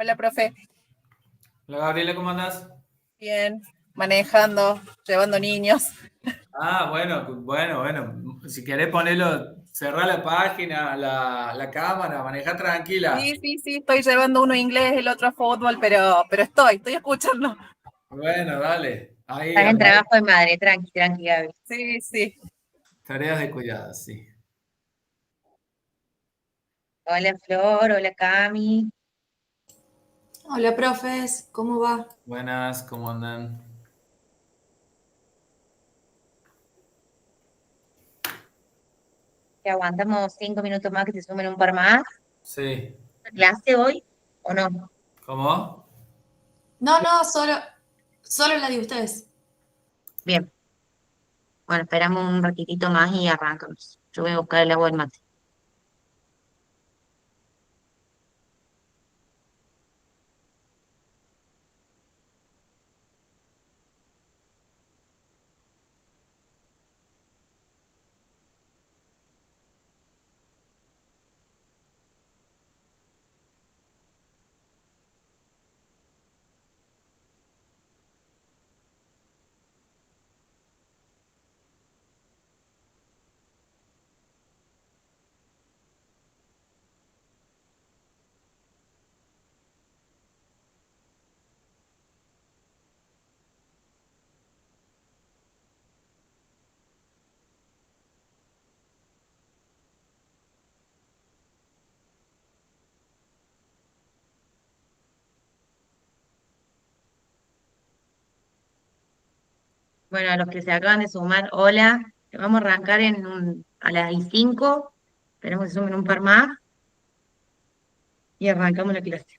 Hola, profe. Hola Gabriela, ¿cómo andás? Bien, manejando, llevando niños. Bueno. Si querés ponerlo, cerrá la página, la cámara, manejá tranquila. Sí, estoy llevando uno a inglés, el otro a fútbol, pero estoy escuchando. Bueno, dale. Ahí, Estás en trabajo de madre, tranqui, Gaby. Sí. tareas de cuidado, sí. Hola Flor, hola Cami. Hola, profes, ¿cómo va? Buenas, ¿cómo andan? Te aguantamos 5 minutos más que se sumen un par más. Sí. ¿Clase hoy o no? ¿Cómo? No, solo la de ustedes. Bien, bueno, esperamos un ratitito más y arrancamos. Yo voy a buscar el agua del mate. Bueno, a los que se acaban de sumar, hola. Vamos a arrancar a las 5. Esperemos que se sumen un par más y arrancamos la clase.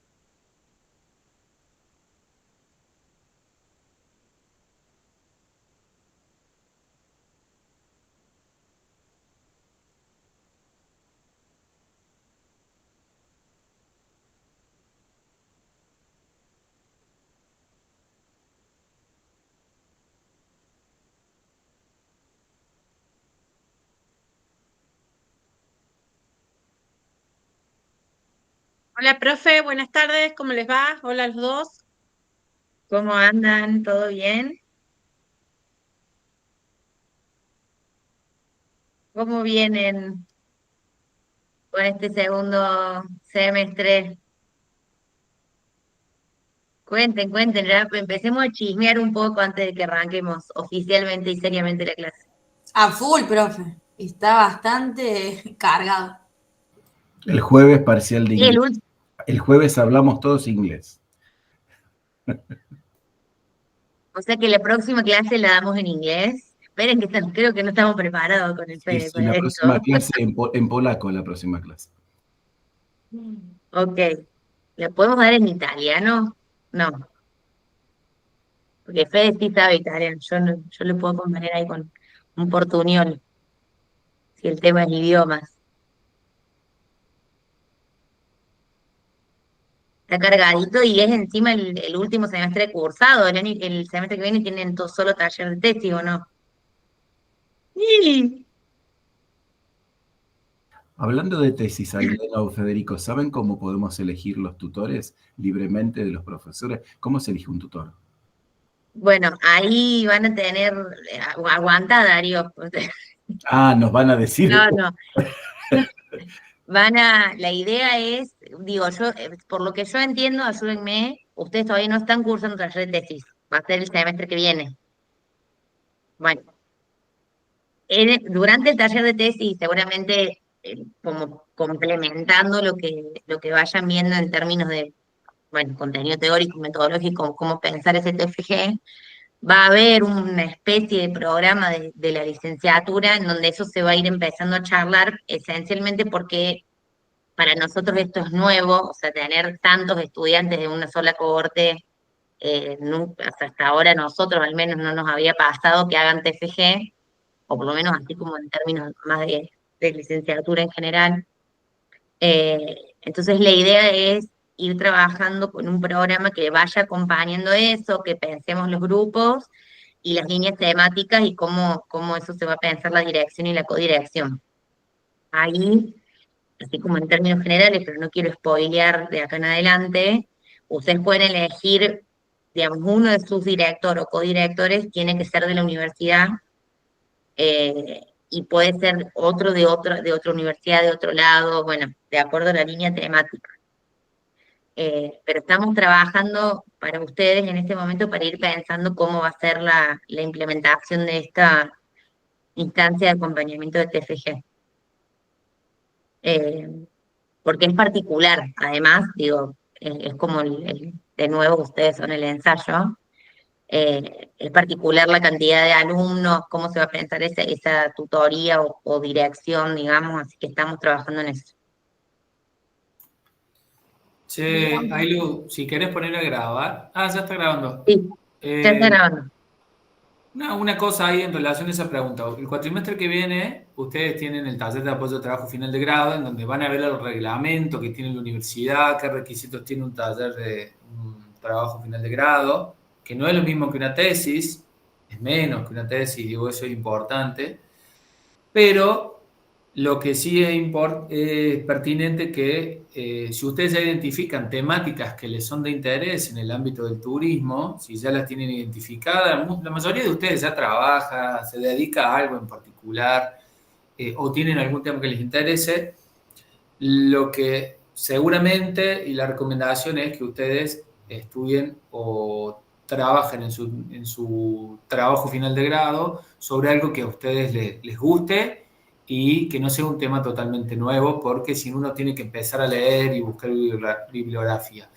Hola, profe, buenas tardes, ¿cómo les va? Hola a los dos. ¿Cómo andan? ¿Todo bien? ¿Cómo vienen con este segundo semestre? Cuenten, ya empecemos a chismear un poco antes de que arranquemos oficialmente y seriamente la clase. A full, profe. Está bastante cargado. El jueves parcial de Y el inglés. último, El jueves hablamos todos inglés. o sea que la próxima clase la damos en inglés. Esperen que creo que no estamos preparados con el Sí, para la próxima esto. clase en polaco, la próxima clase. Ok, ¿la podemos dar en italiano? No, porque Fede sí sabe italiano. Yo le puedo acompañar ahí con un portuñol, si el tema es idiomas. Está cargadito y es encima el último semestre cursado. El semestre que viene tienen todo solo taller de tesis, ¿o no? Sí. Hablando de tesis, Ailena o Federico, ¿saben cómo podemos elegir los tutores libremente de los profesores? ¿Cómo se elige un tutor? Bueno, ahí van a tener, aguanta Darío. Ah, nos van a decir. No. La idea es, digo, yo, por lo que yo entiendo, ayúdenme, ustedes todavía no están cursando taller de tesis, va a ser el semestre que viene. Bueno, durante el taller de tesis, seguramente como complementando lo que vayan viendo en términos de, bueno, contenido teórico, metodológico, cómo pensar ese TFG, va a haber una especie de programa de la licenciatura en donde eso se va a ir empezando a charlar, esencialmente porque para nosotros esto es nuevo, o sea, tener tantos estudiantes de una sola cohorte, hasta ahora nosotros al menos no nos había pasado que hagan TFG, o por lo menos así como en términos más de licenciatura en general. Entonces la idea es ir trabajando con un programa que vaya acompañando eso, que pensemos los grupos y las líneas temáticas y cómo eso se va a pensar la dirección y la codirección. Ahí, así como en términos generales, pero no quiero spoilear de acá en adelante, ustedes pueden elegir, digamos, uno de sus directores o codirectores tiene que ser de la universidad, y puede ser otro de otra universidad, de otro lado, bueno, de acuerdo a la línea temática. Pero estamos trabajando para ustedes en este momento para ir pensando cómo va a ser la implementación de esta instancia de acompañamiento de TFG. Porque es particular, además, digo, es como de nuevo ustedes son el ensayo, es particular la cantidad de alumnos, cómo se va a pensar esa tutoría o dirección, digamos, así que estamos trabajando en eso. Che, Ailu, si querés poner a grabar. Ah, ya está grabando. Sí, ya está grabando. Una cosa ahí en relación a esa pregunta. El cuatrimestre que viene, ustedes tienen el taller de apoyo de trabajo final de grado, en donde van a ver el reglamento que tiene la universidad, qué requisitos tiene un taller de un trabajo final de grado, que no es lo mismo que una tesis, es menos que una tesis, digo, eso es importante, pero lo que sí es pertinente que si ustedes ya identifican temáticas que les son de interés en el ámbito del turismo, si ya las tienen identificadas, la mayoría de ustedes ya trabaja, se dedica a algo en particular, o tienen algún tema que les interese, lo que seguramente y la recomendación es que ustedes estudien o trabajen en su trabajo final de grado sobre algo que a ustedes les guste y que no sea un tema totalmente nuevo, porque si no uno tiene que empezar a leer y buscar bibliografía.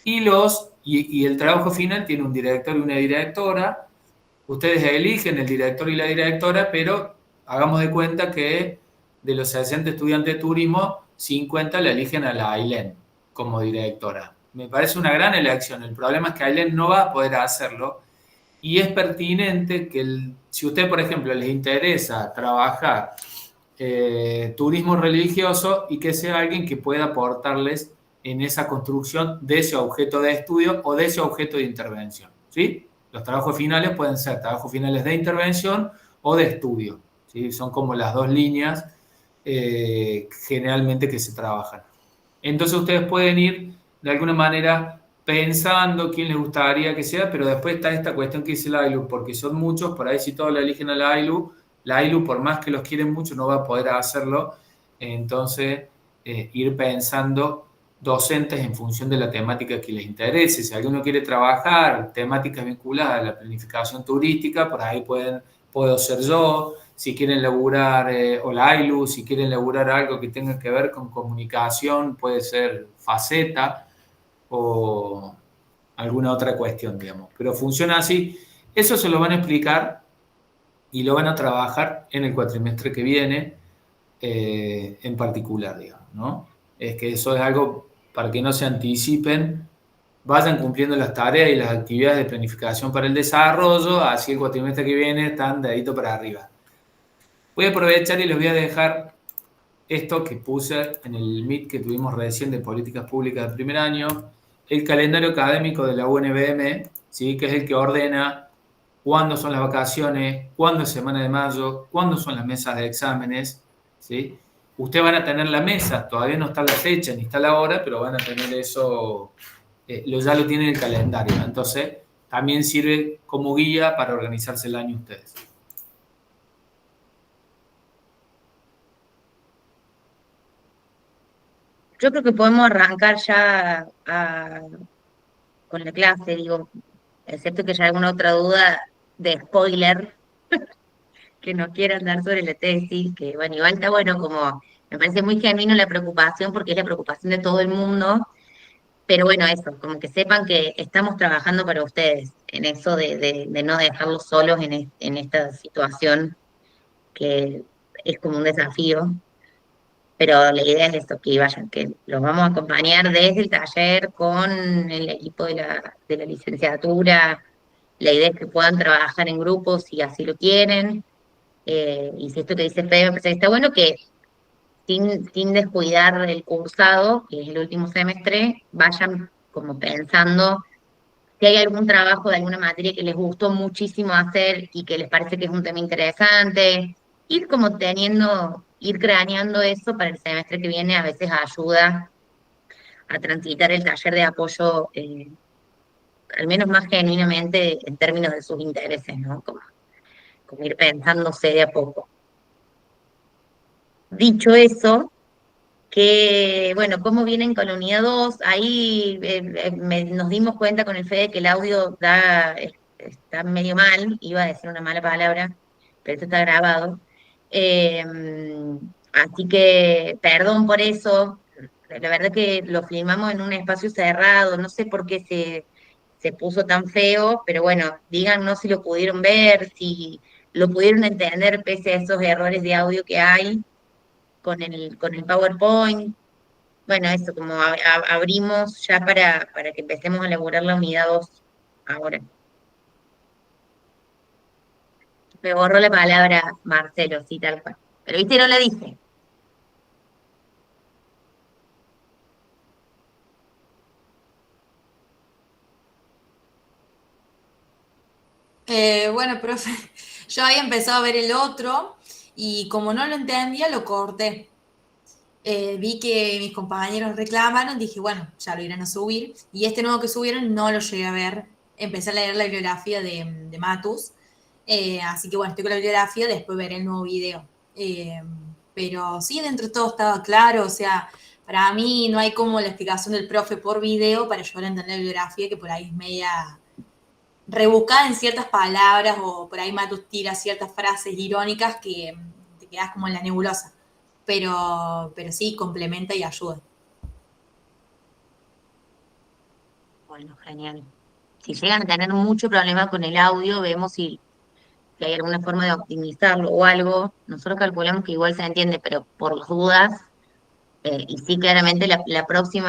Y el trabajo final tiene un director y una directora. Ustedes eligen el director y la directora, pero hagamos de cuenta que de los 60 estudiantes de turismo, 50 le eligen a la Ailén como directora. Me parece una gran elección. El problema es que Ailén no va a poder hacerlo y es pertinente que si a usted, por ejemplo, les interesa trabajar turismo religioso y que sea alguien que pueda aportarles en esa construcción de ese objeto de estudio o de ese objeto de intervención, ¿sí? Los trabajos finales pueden ser trabajos finales de intervención o de estudio, ¿sí? Son como las dos líneas generalmente que se trabajan. Entonces ustedes pueden ir de alguna manera pensando quién les gustaría que sea, pero después está esta cuestión que dice la AILU, porque son muchos, por ahí si todos la eligen a la AILU, por más que los quieren mucho, no va a poder hacerlo. Entonces, ir pensando docentes en función de la temática que les interese. Si alguno quiere trabajar temáticas vinculadas a la planificación turística, por ahí puedo ser yo. Si quieren laburar, o la AILU, si quieren laburar algo que tenga que ver con comunicación, puede ser Faceta o alguna otra cuestión, digamos. Pero funciona así. Eso se lo van a explicar y lo van a trabajar en el cuatrimestre que viene, en particular, digamos, ¿no? Es que eso es algo para que no se anticipen, vayan cumpliendo las tareas y las actividades de planificación para el desarrollo, así el cuatrimestre que viene están dedito para arriba. Voy a aprovechar y les voy a dejar esto que puse en el Meet que tuvimos recién de políticas públicas del primer año, el calendario académico de la UNBM, ¿sí? Que es el que ordena cuándo son las vacaciones, cuándo es semana de mayo, cuándo son las mesas de exámenes, ¿sí? Ustedes van a tener la mesa, todavía no está la fecha ni está la hora, pero van a tener eso, ya lo tienen en el calendario, ¿no? Entonces, también sirve como guía para organizarse el año ustedes. Yo creo que podemos arrancar ya con la clase, digo, excepto que haya alguna otra duda de spoiler que no quieran dar sobre la tesis, que bueno, igual está bueno, como me parece muy genuino la preocupación, porque es la preocupación de todo el mundo, pero bueno, eso, como que sepan que estamos trabajando para ustedes, en eso de no dejarlos solos en esta situación que es como un desafío. Pero la idea es esto, que vayan, que los vamos a acompañar desde el taller con el equipo de la licenciatura. La idea es que puedan trabajar en grupos si así lo quieren. Y si esto que dice Fede me parece que está bueno, que sin descuidar el cursado, que es el último semestre, vayan como pensando si hay algún trabajo de alguna materia que les gustó muchísimo hacer y que les parece que es un tema interesante, ir craneando eso para el semestre que viene, a veces ayuda a transitar el taller de apoyo, al menos más genuinamente en términos de sus intereses, ¿no? Como ir pensándose de a poco. Dicho eso, que, bueno, cómo vienen con la unidad 2, ahí nos dimos cuenta con el Fede que el audio está medio mal, iba a decir una mala palabra, pero esto está grabado. Eh, Así que, perdón por eso, la verdad que lo filmamos en un espacio cerrado, no sé por qué se puso tan feo, pero bueno, díganos si lo pudieron ver, si lo pudieron entender pese a esos errores de audio que hay con el PowerPoint. Bueno, eso, como abrimos ya para que empecemos a elaborar la unidad 2 ahora. Me borró la palabra Marcelo, sí, tal cual. Pero viste, no la dije. Bueno, profe, yo había empezado a ver el otro y como no lo entendía, lo corté. Vi que mis compañeros reclamaron, dije, bueno, ya lo irán a subir. Y este nuevo que subieron no lo llegué a ver. Empecé a leer la bibliografía de Matus. Así que bueno, estoy con la bibliografía, después veré el nuevo video. Pero sí, dentro de todo estaba claro, o sea, para mí no hay como la explicación del profe por video para ayudar a entender la bibliografía, que por ahí es media rebuscada en ciertas palabras, o por ahí Matus tira ciertas frases irónicas que te quedas como en la nebulosa. Pero sí, complementa y ayuda. Bueno, genial. Si llegan a tener mucho problema con el audio, vemos si hay alguna forma de optimizarlo o algo. Nosotros calculamos que igual se entiende, pero por las dudas, y sí, claramente el próximo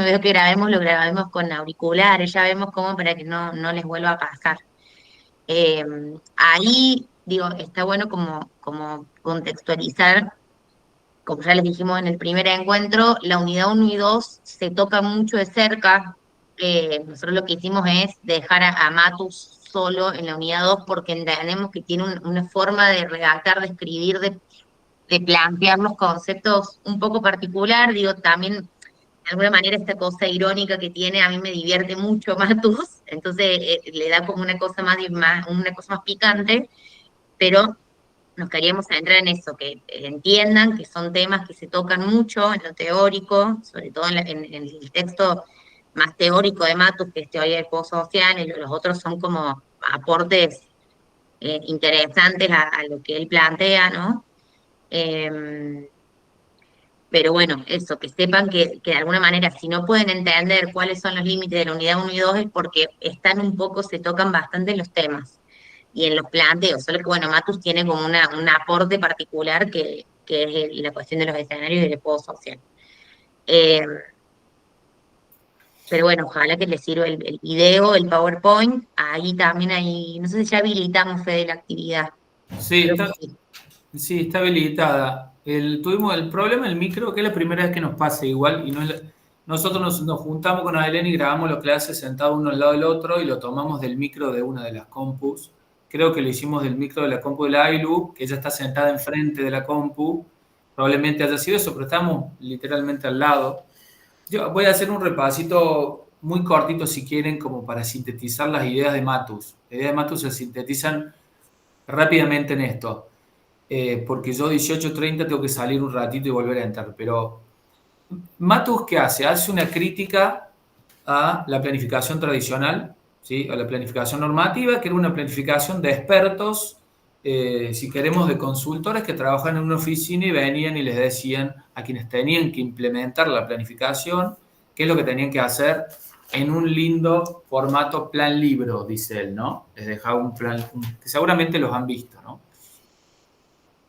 video que grabemos lo grabemos con auriculares, ya vemos cómo para que no les vuelva a pasar. Ahí, digo, está bueno como contextualizar, como ya les dijimos en el primer encuentro, la unidad 1 y 2 se tocan mucho de cerca. Nosotros lo que hicimos es dejar a Matus solo en la unidad 2 porque entendemos que tiene una forma de redactar, de escribir, de plantear los conceptos un poco particular. Digo, también, de alguna manera, esta cosa irónica que tiene, a mí me divierte mucho Matus, entonces le da como una cosa más picante, pero nos queríamos centrar en eso, que entiendan que son temas que se tocan mucho en lo teórico, sobre todo en el texto más teórico de Matus, que es teoría del juego social, y los otros son como aportes interesantes a lo que él plantea, ¿no? Pero bueno, eso, que sepan que de alguna manera, si no pueden entender cuáles son los límites de la unidad 1 y 2, es porque se tocan bastante en los temas y en los planteos, solo que bueno, Matus tiene como un aporte particular que es la cuestión de los escenarios y del juego social. Pero bueno, ojalá que les sirva el video, el PowerPoint. Ahí también hay, no sé si ya habilitamos, Fede, la actividad. Sí, Creo que sí. sí, está habilitada. Tuvimos el problema del micro, que es la primera vez que nos pasa igual, y nosotros nos juntamos con Adelén y grabamos las clases sentados uno al lado del otro y lo tomamos del micro de una de las compus. Creo que lo hicimos del micro de la compu de la AILU, que ella está sentada enfrente de la compu. Probablemente haya sido eso, pero estamos literalmente al lado. Yo voy a hacer un repasito muy cortito, si quieren, como para sintetizar las ideas de Matus. Las ideas de Matus se sintetizan rápidamente en esto, porque yo 18:30 tengo que salir un ratito y volver a entrar. Pero Matus, ¿qué hace? Hace una crítica a la planificación tradicional, ¿sí? A la planificación normativa, que era una planificación de expertos, si queremos, de consultores que trabajan en una oficina y venían y les decían a quienes tenían que implementar la planificación qué es lo que tenían que hacer en un lindo formato plan libro, dice él, ¿no? Les dejaba un plan que seguramente los han visto, ¿no?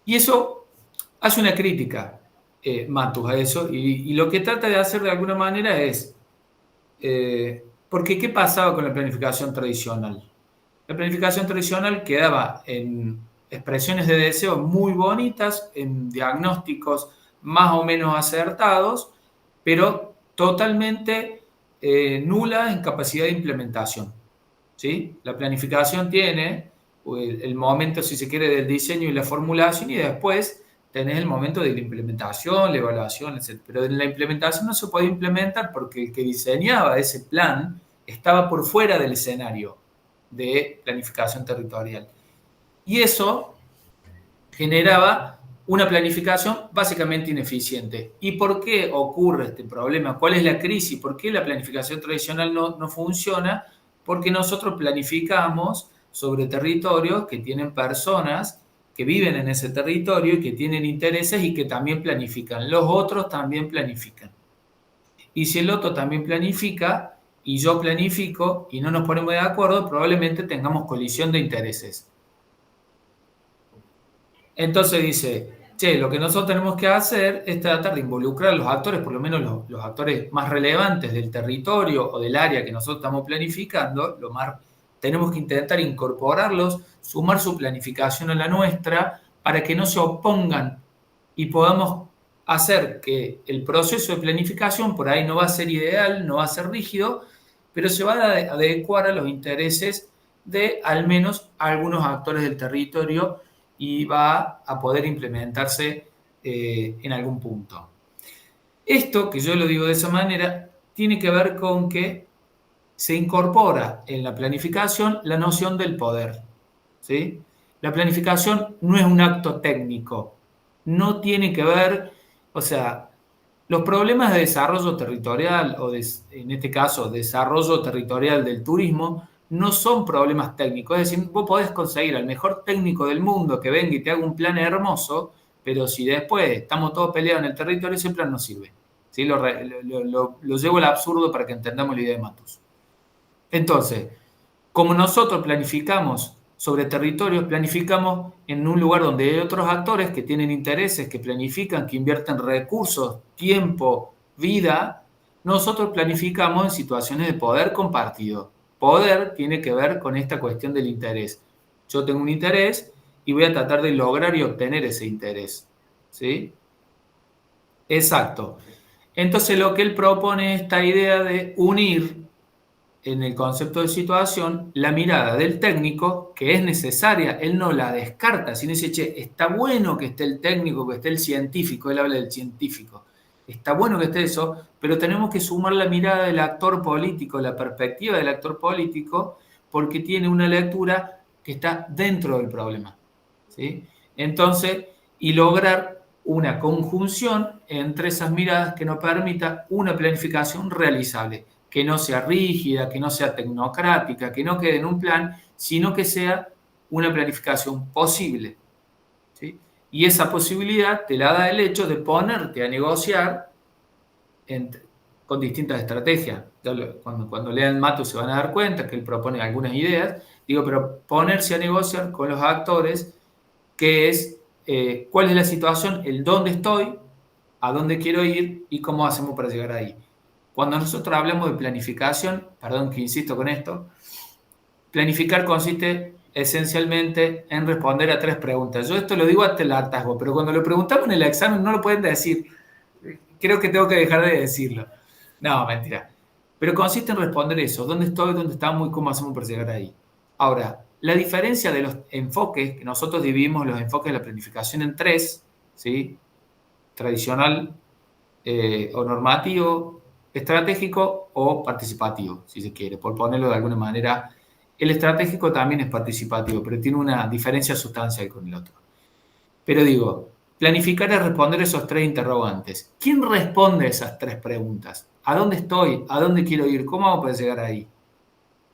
Y eso hace una crítica, Matus, a eso, y lo que trata de hacer de alguna manera es, porque ¿qué pasaba con la planificación tradicional? La planificación tradicional quedaba en expresiones de deseo muy bonitas, en diagnósticos más o menos acertados, pero totalmente nula en capacidad de implementación, ¿sí? La planificación tiene el momento, si se quiere, del diseño y la formulación, y después tenés el momento de la implementación, la evaluación, etc. Pero en la implementación no se puede implementar porque el que diseñaba ese plan estaba por fuera del escenario de planificación territorial. Y eso generaba una planificación básicamente ineficiente. ¿Y por qué ocurre este problema? ¿Cuál es la crisis? ¿Por qué la planificación tradicional no funciona? Porque nosotros planificamos sobre territorios que tienen personas que viven en ese territorio y que tienen intereses y que también planifican. Los otros también planifican. Y si el otro también planifica y yo planifico y no nos ponemos de acuerdo, probablemente tengamos colisión de intereses. Entonces dice, che, lo que nosotros tenemos que hacer es tratar de involucrar a los actores, por lo menos los actores más relevantes del territorio o del área que nosotros estamos planificando, tenemos que intentar incorporarlos, sumar su planificación a la nuestra para que no se opongan y podamos hacer que el proceso de planificación por ahí no va a ser ideal, no va a ser rígido, pero se va a adecuar a los intereses de al menos algunos actores del territorio y va a poder implementarse en algún punto. Esto, que yo lo digo de esa manera, tiene que ver con que se incorpora en la planificación la noción del poder, ¿sí? La planificación no es un acto técnico, no tiene que ver, o sea, los problemas de desarrollo territorial, o en este caso, desarrollo territorial del turismo, no son problemas técnicos. Es decir, vos podés conseguir al mejor técnico del mundo que venga y te haga un plan hermoso, pero si después estamos todos peleados en el territorio, ese plan no sirve. ¿Sí? Lo llevo al absurdo para que entendamos la idea de Matus. Entonces, como nosotros planificamos sobre territorios, planificamos en un lugar donde hay otros actores que tienen intereses, que planifican, que invierten recursos, tiempo, vida, nosotros planificamos en situaciones de poder compartido. Poder tiene que ver con esta cuestión del interés. Yo tengo un interés y voy a tratar de lograr y obtener ese interés. ¿Sí? Exacto. Entonces lo que él propone es esta idea de unir en el concepto de situación la mirada del técnico, que es necesaria, él no la descarta, sino dice, che, está bueno que esté el técnico, que esté el científico, él habla del científico, está bueno que esté eso, pero tenemos que sumar la mirada del actor político, la perspectiva del actor político, porque tiene una lectura que está dentro del problema, ¿sí? Entonces, y lograr una conjunción entre esas miradas que nos permita una planificación realizable, que no sea rígida, que no sea tecnocrática, que no quede en un plan, sino que sea una planificación posible, ¿sí? Y esa posibilidad te la da el hecho de ponerte a negociar con distintas estrategias. Cuando lean Matus se van a dar cuenta que él propone algunas ideas, pero ponerse a negociar con los actores, que es cuál es la situación, el dónde estoy, a dónde quiero ir y cómo hacemos para llegar ahí. Cuando nosotros hablamos de planificación, perdón que insisto con esto, planificar consiste esencialmente en responder a 3 preguntas. Yo esto lo digo hasta el hartazgo, pero cuando lo preguntamos en el examen no lo pueden decir. Creo que tengo que dejar de decirlo. No, mentira. Pero consiste en responder eso. ¿Dónde estoy? ¿Dónde estamos? ¿Y cómo hacemos para llegar ahí? Ahora, la diferencia de los enfoques, que nosotros dividimos los enfoques de la planificación en 3, ¿sí? Tradicional o normativo, estratégico o participativo, si se quiere, por ponerlo de alguna manera. El estratégico también es participativo, pero tiene una diferencia sustancial con el otro. Pero digo, planificar es responder esos 3 interrogantes. ¿Quién responde esas 3 preguntas? ¿A dónde estoy? ¿A dónde quiero ir? ¿Cómo hago para llegar ahí?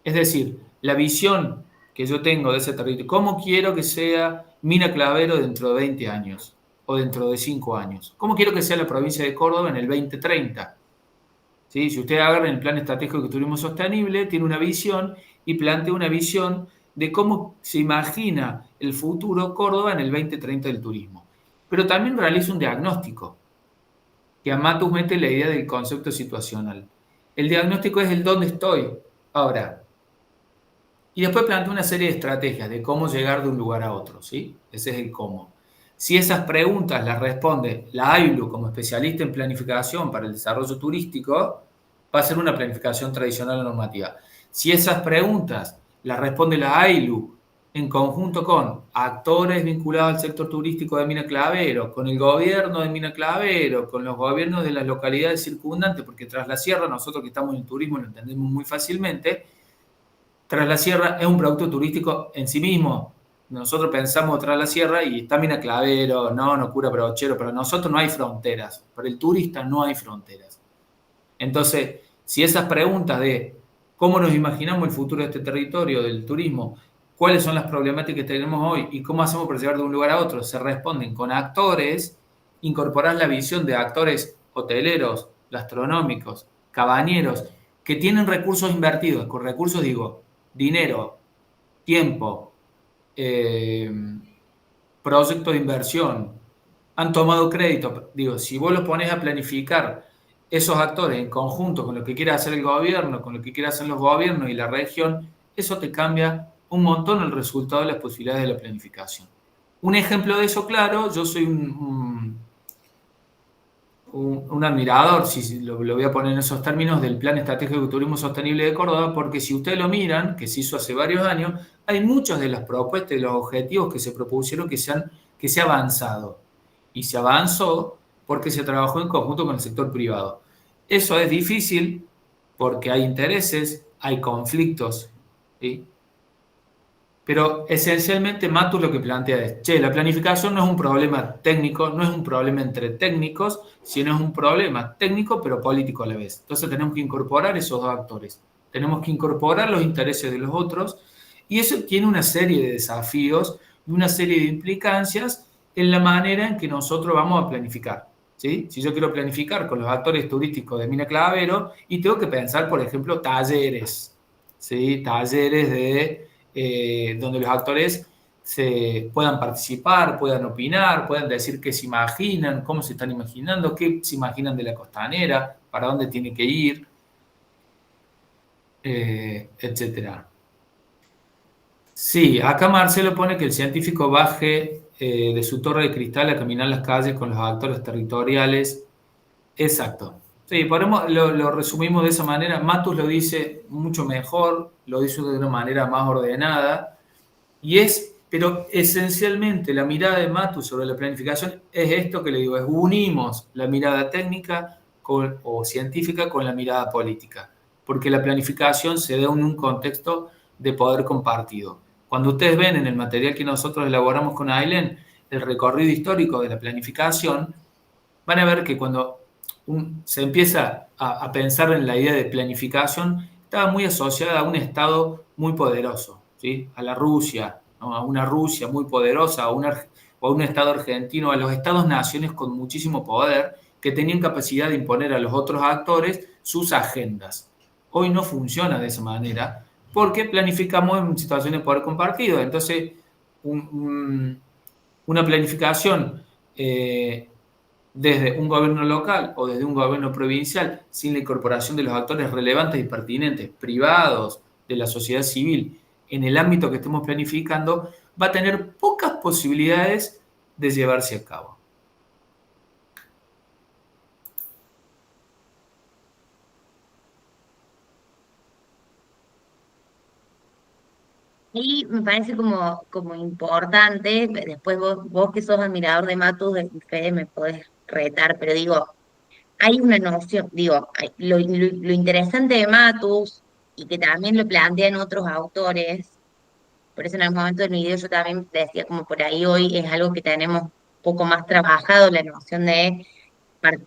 Es decir, la visión que yo tengo de ese territorio, ¿cómo quiero que sea Mina Clavero dentro de 20 años? O dentro de 5 años. ¿Cómo quiero que sea la provincia de Córdoba en el 2030? ¿Sí? Si ustedes agarran el plan estratégico de turismo sostenible, tiene una visión y plantea una visión de cómo se imagina el futuro Córdoba en el 2030 del turismo. Pero también realiza un diagnóstico, que a Matus mete la idea del concepto situacional. El diagnóstico es el dónde estoy ahora. Y después plantea una serie de estrategias de cómo llegar de un lugar a otro, ¿sí? Ese es el cómo. Si esas preguntas las responde la AILU como especialista en planificación para el desarrollo turístico, va a ser una planificación tradicional o normativa. Si esas preguntas las responde la AILU en conjunto con actores vinculados al sector turístico de Mina Clavero, con el gobierno de Mina Clavero, con los gobiernos de las localidades circundantes, porque Tras la Sierra, nosotros que estamos en el turismo lo entendemos muy fácilmente, Tras la Sierra es un producto turístico en sí mismo. Nosotros pensamos Tras la Sierra y está Mina Clavero, no Cura Brochero, pero nosotros no hay fronteras. Para el turista no hay fronteras. Entonces, si esas preguntas de cómo nos imaginamos el futuro de este territorio, del turismo, cuáles son las problemáticas que tenemos hoy y cómo hacemos para llegar de un lugar a otro, se responden con actores, incorporar la visión de actores hoteleros, gastronómicos, cabañeros, que tienen recursos invertidos. Con recursos digo, dinero, tiempo, proyecto de inversión, han tomado crédito. Digo, si vos los pones a planificar esos actores en conjunto con lo que quiere hacer el gobierno, con lo que quiere hacer los gobiernos y la región, eso te cambia un montón el resultado de las posibilidades de la planificación. Un ejemplo de eso, claro, yo soy un admirador, si lo voy a poner en esos términos, del Plan Estratégico de Turismo Sostenible de Córdoba, porque si ustedes lo miran, que se hizo hace varios años, hay muchas de las propuestas y los objetivos que se propusieron que se ha avanzado. Y se avanzó porque se trabajó en conjunto con el sector privado. Eso es difícil porque hay intereses, hay conflictos, ¿sí? Pero esencialmente Matus lo que plantea es, la planificación no es un problema técnico, no es un problema entre técnicos, sino es un problema técnico pero político a la vez. Entonces tenemos que incorporar esos dos actores, tenemos que incorporar los intereses de los otros y eso tiene una serie de desafíos y una serie de implicancias en la manera en que nosotros vamos a planificar, ¿sí? Si yo quiero planificar con los actores turísticos de Mina Clavero y tengo que pensar, por ejemplo, talleres, ¿sí? Talleres donde los actores se puedan participar, puedan opinar, puedan decir qué se imaginan, cómo se están imaginando, qué se imaginan de la costanera, para dónde tiene que ir, etcétera. Sí, acá Marcelo pone que el científico baje de su torre de cristal a caminar las calles con los actores territoriales. Exacto. Sí, lo resumimos de esa manera. Matus lo dice mucho mejor, lo dice de una manera más ordenada. Pero esencialmente la mirada de Matus sobre la planificación es esto que le digo, es unimos la mirada técnica o científica con la mirada política, porque la planificación se da en un contexto de poder compartido. Cuando ustedes ven en el material que nosotros elaboramos con Ailén, el recorrido histórico de la planificación, van a ver que cuando se empieza a pensar en la idea de planificación, estaba muy asociada a un Estado muy poderoso, ¿sí? A la Rusia, ¿no? A una Rusia muy poderosa, o a un Estado argentino, a los Estados-naciones con muchísimo poder, que tenían capacidad de imponer a los otros actores sus agendas. Hoy no funciona de esa manera, porque planificamos en situaciones de poder compartido. Entonces, una planificación desde un gobierno local o desde un gobierno provincial, sin la incorporación de los actores relevantes y pertinentes, privados, de la sociedad civil, en el ámbito que estemos planificando, va a tener pocas posibilidades de llevarse a cabo. Y me parece como importante, después vos que sos admirador de Matus, Fede, me podés retar, pero digo, hay una noción, digo, lo interesante de Matus, y que también lo plantean otros autores, por eso en algún momento del video yo también decía como por ahí hoy es algo que tenemos un poco más trabajado, la noción de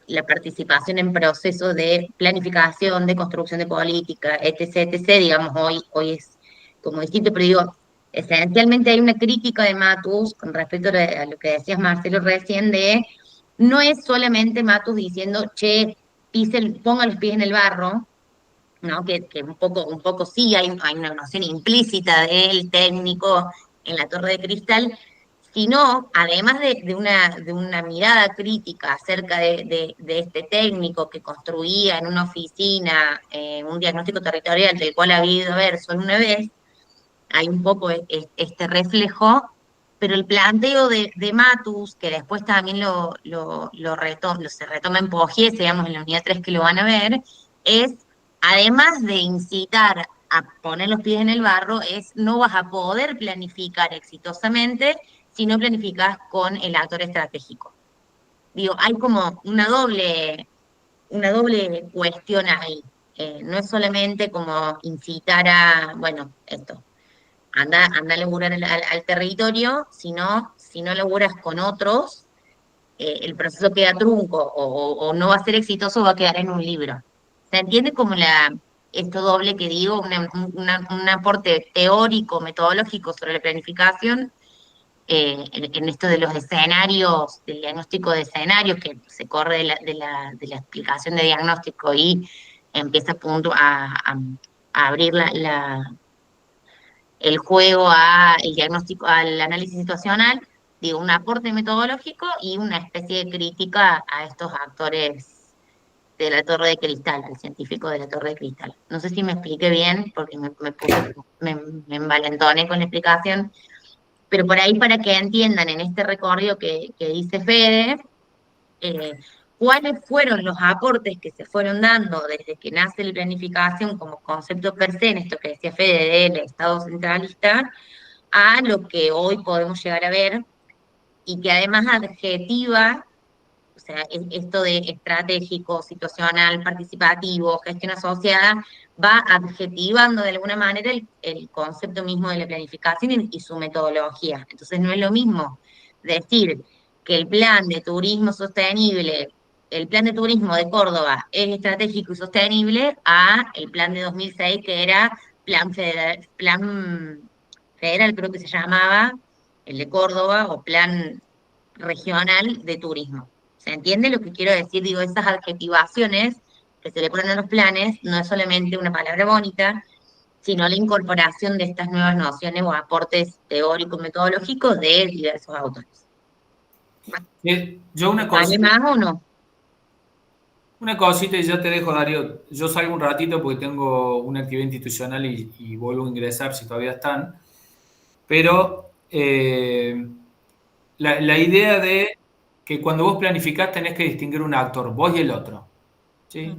la participación en procesos de planificación, de construcción de política, etc., digamos, hoy es como distinto, pero digo, esencialmente hay una crítica de Matus con respecto a lo que decías, Marcelo, recién, de no es solamente Matus diciendo, ponga los pies en el barro, ¿no? Que un poco sí hay una noción implícita del técnico en la torre de cristal, sino, además de una mirada crítica acerca de este técnico que construía en una oficina un diagnóstico territorial del cual ha ido a ver solo una vez, hay un poco este reflejo, pero el planteo de Matus, que después también se retoma en Pogies, digamos, en la unidad 3 que lo van a ver, es, además de incitar a poner los pies en el barro es no vas a poder planificar exitosamente si no planificas con el actor estratégico. Digo, hay como una doble cuestión ahí. No es solamente como incitar a, bueno, esto, anda a laburar al territorio, sino si no laburas con otros, el proceso queda trunco o no va a ser exitoso, va a quedar en un libro. ¿Se entiende como esto doble que digo, un aporte teórico, metodológico sobre la planificación, en esto de los escenarios, del diagnóstico de escenarios, que se corre de la explicación de diagnóstico y empieza a abrir el juego el diagnóstico, al análisis situacional, digo, un aporte metodológico y una especie de crítica a estos actores de la Torre de Cristal, al científico de la Torre de Cristal. No sé si me expliqué bien, porque me envalentoné con la explicación, pero por ahí para que entiendan en este recorrido que dice Fede, cuáles fueron los aportes que se fueron dando desde que nace la planificación como concepto per se, en esto que decía Fede del Estado centralista, a lo que hoy podemos llegar a ver, y que además adjetiva, o sea, esto de estratégico, situacional, participativo, gestión asociada, va adjetivando de alguna manera el concepto mismo de la planificación y su metodología. Entonces no es lo mismo decir que el plan de turismo sostenible, el plan de turismo de Córdoba es estratégico y sostenible a el plan de 2006 que era plan federal, creo que se llamaba, el de Córdoba, o plan regional de turismo. ¿Se entiende lo que quiero decir? Digo, esas adjetivaciones que se le ponen a los planes no es solamente una palabra bonita, sino la incorporación de estas nuevas nociones o aportes teóricos, metodológicos de diversos autores. Yo ¿Vale más o no? una cosita y ya te dejo, Darío. Yo salgo un ratito porque tengo una actividad institucional y vuelvo a ingresar si todavía están. Pero la idea de que cuando vos planificás tenés que distinguir un actor, vos y el otro. ¿Sí?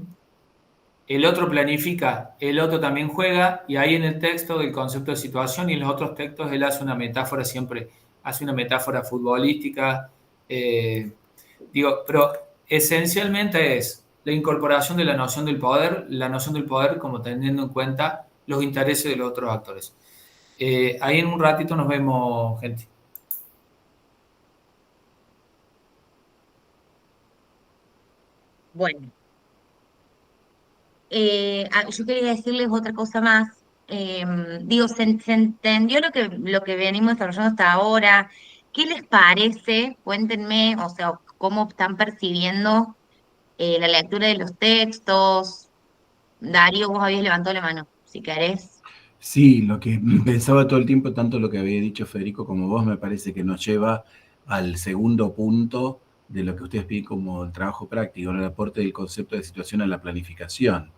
El otro planifica, el otro también juega, y ahí en el texto del concepto de situación y en los otros textos él hace una metáfora, siempre hace una metáfora futbolística. Pero esencialmente es la incorporación de la noción del poder como teniendo en cuenta los intereses de los otros actores. Ahí en un ratito nos vemos, gente. Bueno. Yo quería decirles otra cosa más. Digo, se entendió lo que venimos desarrollando hasta ahora. ¿Qué les parece? Cuéntenme, o sea, cómo están percibiendo la lectura de los textos. Darío, vos habías levantado la mano, si querés. Sí, lo que pensaba todo el tiempo, tanto lo que había dicho Federico como vos, me parece que nos lleva al segundo punto de lo que ustedes piden como el trabajo práctico, ¿no? El aporte del concepto de situación a la planificación.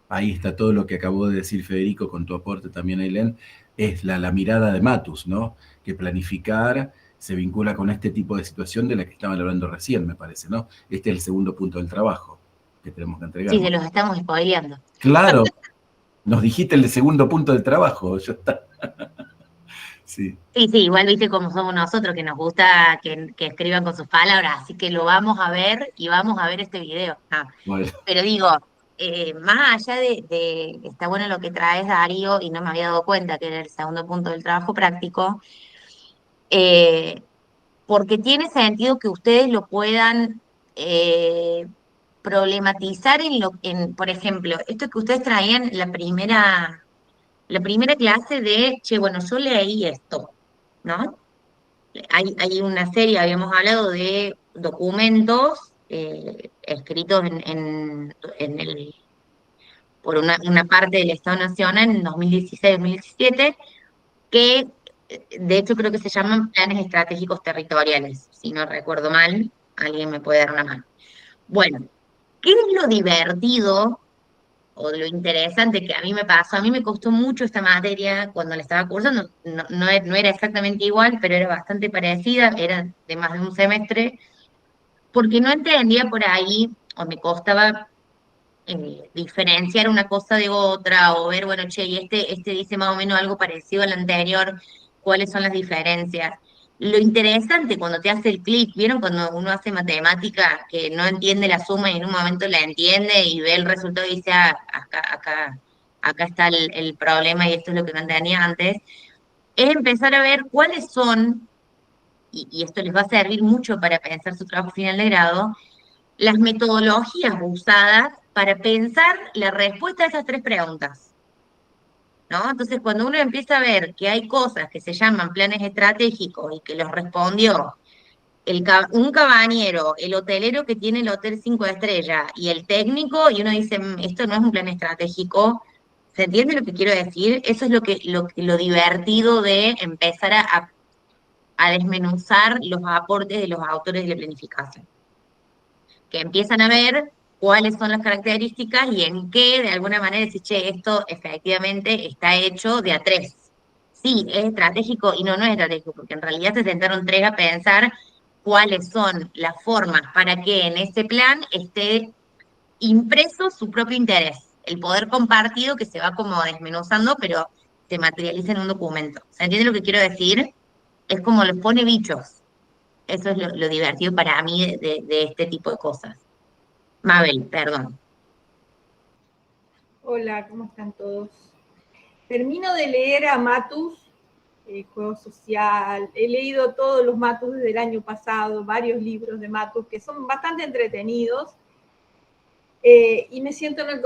Ahí está todo lo que acabó de decir Federico con tu aporte también, Ailén, es la mirada de Matus, ¿no? Que planificar se vincula con este tipo de situación de la que estaban hablando recién, me parece, ¿no? Este es el segundo punto del trabajo que tenemos que entregar. Sí, se los estamos spoileando. Claro, nos dijiste el segundo punto del trabajo, ya está. Sí. Sí, igual viste cómo somos nosotros, que nos gusta que escriban con sus palabras, así que lo vamos a ver y vamos a ver este video. Bueno. Pero digo, más allá está bueno lo que traes, Darío, y no me había dado cuenta que era el segundo punto del trabajo práctico, porque tiene sentido que ustedes lo puedan problematizar por ejemplo, esto que ustedes traían la primera clase de, che, bueno, yo leí esto, ¿no? Hay una serie, habíamos hablado de documentos escritos por una parte del Estado Nacional en 2016-2017, que de hecho creo que se llaman planes estratégicos territoriales, si no recuerdo mal, alguien me puede dar una mano. Bueno, ¿qué es lo divertido o lo interesante que a mí me pasó? A mí me costó mucho esta materia cuando la estaba cursando, no era exactamente igual, pero era bastante parecida, era de más de un semestre, porque no entendía por ahí, o me costaba diferenciar una cosa de otra o ver, bueno, che, y este dice más o menos algo parecido al anterior, ¿cuáles son las diferencias? Lo interesante cuando te hace el clic, ¿vieron? Cuando uno hace matemática que no entiende la suma y en un momento la entiende y ve el resultado y dice, ah, acá está el problema y esto es lo que no entendía antes, es empezar a ver cuáles son, y esto les va a servir mucho para pensar su trabajo final de grado, las metodologías usadas para pensar la respuesta a esas tres preguntas, ¿no? Entonces, cuando uno empieza a ver que hay cosas que se llaman planes estratégicos y que los respondió un cabañero, el hotelero que tiene el hotel 5 estrellas y el técnico, y uno dice, esto no es un plan estratégico", ¿se entiende lo que quiero decir? Eso es lo divertido de empezar a desmenuzar los aportes de los autores de la planificación, que empiezan a ver cuáles son las características y en qué, de alguna manera, decir, che, esto efectivamente está hecho de a tres. Sí, es estratégico y no es estratégico, porque en realidad se sentaron tres a pensar cuáles son las formas para que en ese plan esté impreso su propio interés, el poder compartido que se va como desmenuzando, pero se materializa en un documento. ¿Se entiende lo que quiero decir? Es como los pone bichos. Eso es lo divertido para mí de este tipo de cosas. Mabel, perdón. Hola, ¿cómo están todos? Termino de leer a Matus, Juego Social. He leído todos los Matus desde el año pasado, varios libros de Matus que son bastante entretenidos. Y me siento en el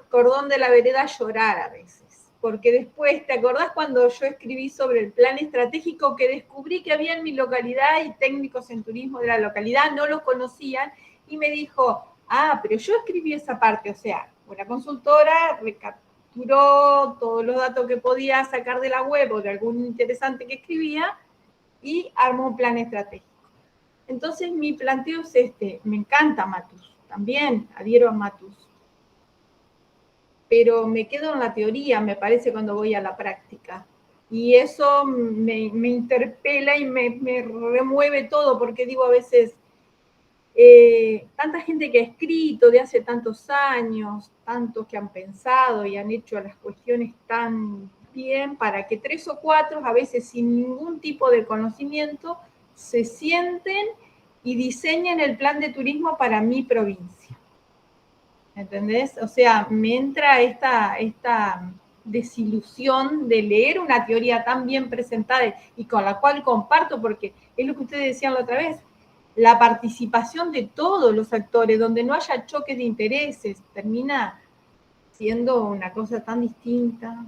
cordón de la vereda a llorar a veces. Porque después, ¿te acordás cuando yo escribí sobre el plan estratégico que descubrí que había en mi localidad y técnicos en turismo de la localidad no los conocían? Y me dijo, ah, pero yo escribí esa parte, o sea, una consultora recapturó todos los datos que podía sacar de la web o de algún interesante que escribía y armó un plan estratégico. Entonces mi planteo es este, me encanta Matus, también adhiero a Matus, pero me quedo en la teoría, me parece, cuando voy a la práctica. Y eso me interpela y me remueve todo, porque digo a veces, tanta gente que ha escrito de hace tantos años, tantos que han pensado y han hecho las cuestiones tan bien, para que 3 o 4, a veces sin ningún tipo de conocimiento, se sienten y diseñen el plan de turismo para mi provincia. ¿Entendés? O sea, me entra esta desilusión de leer una teoría tan bien presentada y con la cual comparto, porque es lo que ustedes decían la otra vez, la participación de todos los actores, donde no haya choques de intereses, termina siendo una cosa tan distinta.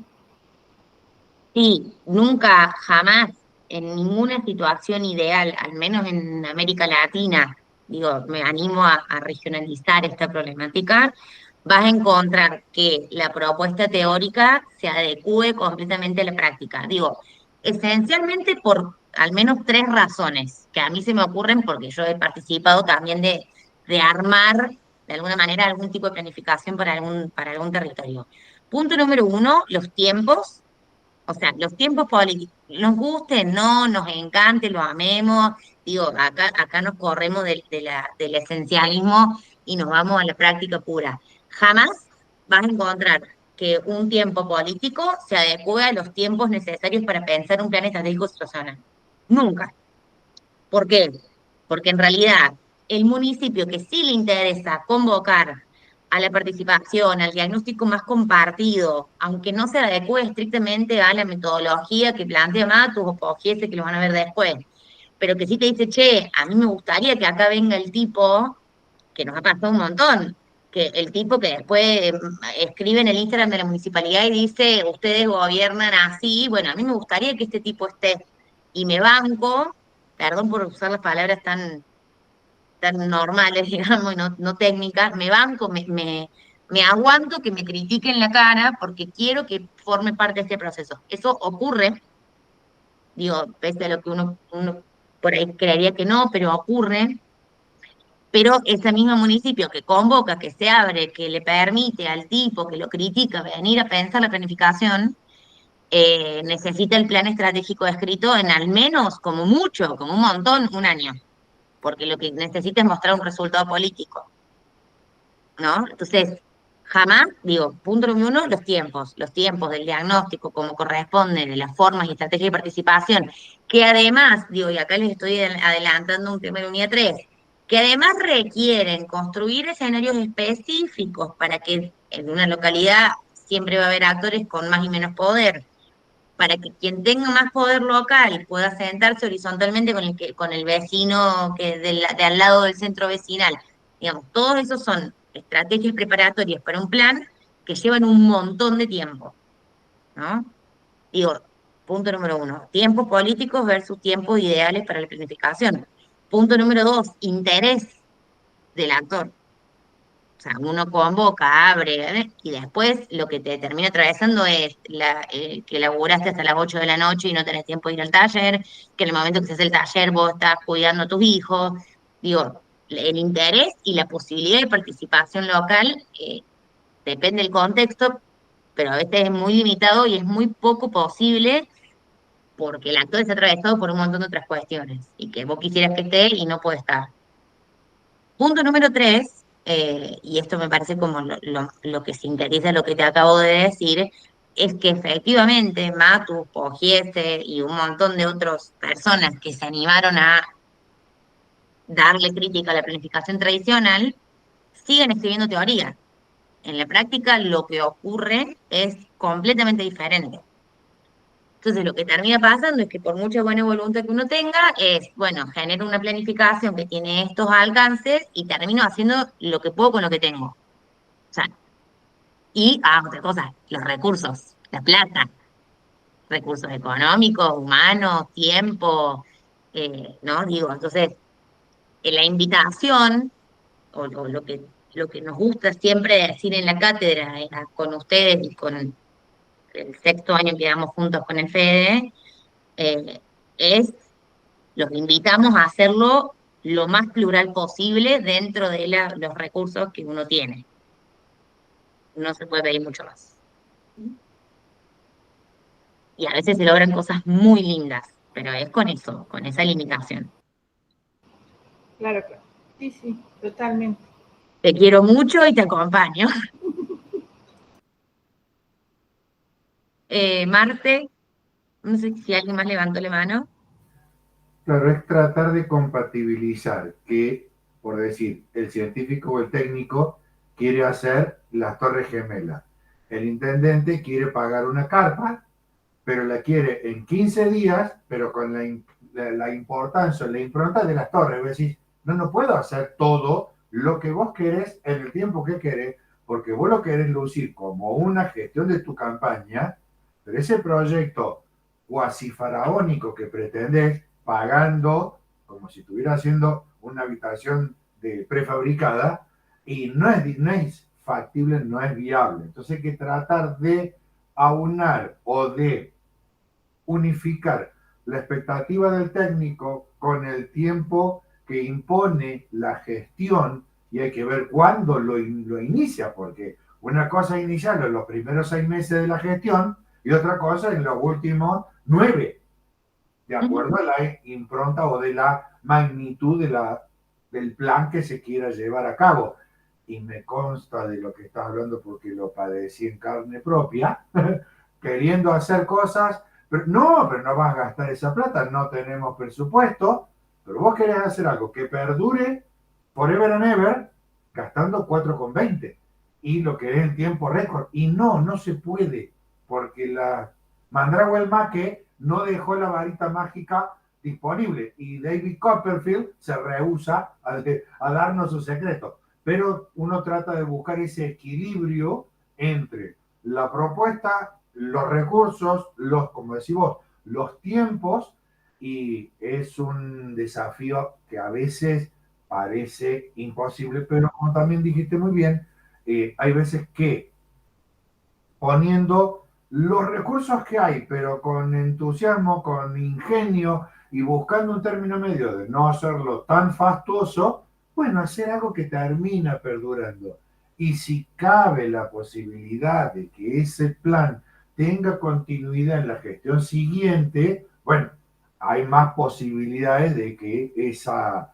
Sí, nunca, jamás, en ninguna situación ideal, al menos en América Latina, digo, me animo a regionalizar esta problemática, vas a encontrar que la propuesta teórica se adecue completamente a la práctica. Digo, esencialmente por al menos 3 razones que a mí se me ocurren porque yo he participado también de armar de alguna manera algún tipo de planificación para algún territorio. Punto número 1, los tiempos. O sea, los tiempos políticos, nos guste, no, nos encante, lo amemos, digo, acá nos corremos del esencialismo y nos vamos a la práctica pura. Jamás vas a encontrar que un tiempo político se adecue a los tiempos necesarios para pensar un plan estratégico situacional. Nunca. ¿Por qué? Porque en realidad el municipio que sí le interesa convocar a la participación, al diagnóstico más compartido, aunque no se adecue estrictamente a la metodología que plantea Matus o Pogiese, que lo van a ver después, pero que sí te dice, che, a mí me gustaría que acá venga el tipo, que nos ha pasado un montón, que el tipo que después escribe en el Instagram de la municipalidad y dice, ustedes gobiernan así, bueno, a mí me gustaría que este tipo esté, y me banco, perdón por usar las palabras tan normales, digamos, y no técnicas, me banco, me aguanto que me critiquen la cara porque quiero que forme parte de este proceso. Eso ocurre, digo, pese a lo que uno por ahí creería que no, pero ocurre, pero ese mismo municipio que convoca, que se abre, que le permite al tipo que lo critica venir a pensar la planificación, necesita el plan estratégico escrito en al menos, como mucho, como un montón, un año, porque lo que necesita es mostrar un resultado político, ¿no? Entonces, jamás, digo, punto número uno, los tiempos del diagnóstico, como corresponde, de las formas y estrategias de participación, que además, digo, y acá les estoy adelantando un tema de unidad 3, que además requieren construir escenarios específicos para que en una localidad siempre va a haber actores con más y menos poder, para que quien tenga más poder local pueda sentarse horizontalmente con el vecino de al lado del centro vecinal. Digamos, todos esos son estrategias preparatorias para un plan que llevan un montón de tiempo, ¿no? Digo, punto número uno, tiempos políticos versus tiempos ideales para la planificación. Punto número dos, interés del actor. O sea, uno convoca, abre, y después lo que te termina atravesando es que laburaste hasta las 8 de la noche y no tenés tiempo de ir al taller, que en el momento que se hace el taller vos estás cuidando a tus hijos. Digo, el interés y la posibilidad de participación local depende del contexto, pero a veces es muy limitado y es muy poco posible porque el actor está atravesado por un montón de otras cuestiones y que vos quisieras que esté y no puede estar. Punto número 3, y esto me parece como lo que sintetiza lo que te acabo de decir, es que efectivamente Matu, Pogiese y un montón de otras personas que se animaron a darle crítica a la planificación tradicional, siguen escribiendo teoría. En la práctica lo que ocurre es completamente diferente. Entonces lo que termina pasando es que por mucha buena voluntad que uno tenga, es, bueno, genero una planificación que tiene estos alcances y termino haciendo lo que puedo con lo que tengo. O sea, y otra cosa, los recursos, la plata, recursos económicos, humanos, tiempo, ¿no? Digo, entonces, la invitación, o lo que nos gusta siempre decir en la cátedra, con ustedes y con el sexto año que damos juntos con el FEDE, es, los invitamos a hacerlo lo más plural posible dentro de los recursos que uno tiene. No se puede pedir mucho más. Y a veces se logran cosas muy lindas, pero es con eso, con esa limitación. Claro, claro. Sí, sí, totalmente. Te quiero mucho y te acompaño. Marte, no sé si alguien más levantó la mano. Claro, es tratar de compatibilizar que, por decir, el científico o el técnico quiere hacer las Torres Gemelas. El intendente quiere pagar una carpa, pero la quiere en 15 días, pero con la importancia, la impronta de las torres. Vos decís, no puedo hacer todo lo que vos querés en el tiempo que querés, porque vos lo querés lucir como una gestión de tu campaña, pero ese proyecto cuasi faraónico que pretendés, pagando como si estuviera haciendo una habitación prefabricada, y no es factible, no es viable. Entonces hay que tratar de aunar o de unificar la expectativa del técnico con el tiempo que impone la gestión, y hay que ver cuándo lo inicia, porque una cosa es iniciarlo en los primeros 6 meses de la gestión y otra cosa en los últimos 9, de acuerdo a la impronta o de la magnitud del plan que se quiera llevar a cabo. Y me consta de lo que estás hablando porque lo padecí en carne propia, queriendo hacer cosas, pero no vas a gastar esa plata, no tenemos presupuesto, pero vos querés hacer algo que perdure forever and ever, gastando 4,20, y lo que es en tiempo récord. Y no se puede, porque la Mandragua Maque no dejó la varita mágica disponible, y David Copperfield se rehúsa a darnos su secreto. Pero uno trata de buscar ese equilibrio entre la propuesta, los recursos, como decís vos, los tiempos, y es un desafío que a veces parece imposible, pero como también dijiste muy bien, hay veces que poniendo los recursos que hay, pero con entusiasmo, con ingenio y buscando un término medio de no hacerlo tan fastuoso, bueno, hacer algo que termina perdurando. Y si cabe la posibilidad de que ese plan tenga continuidad en la gestión siguiente, bueno, hay más posibilidades de que esa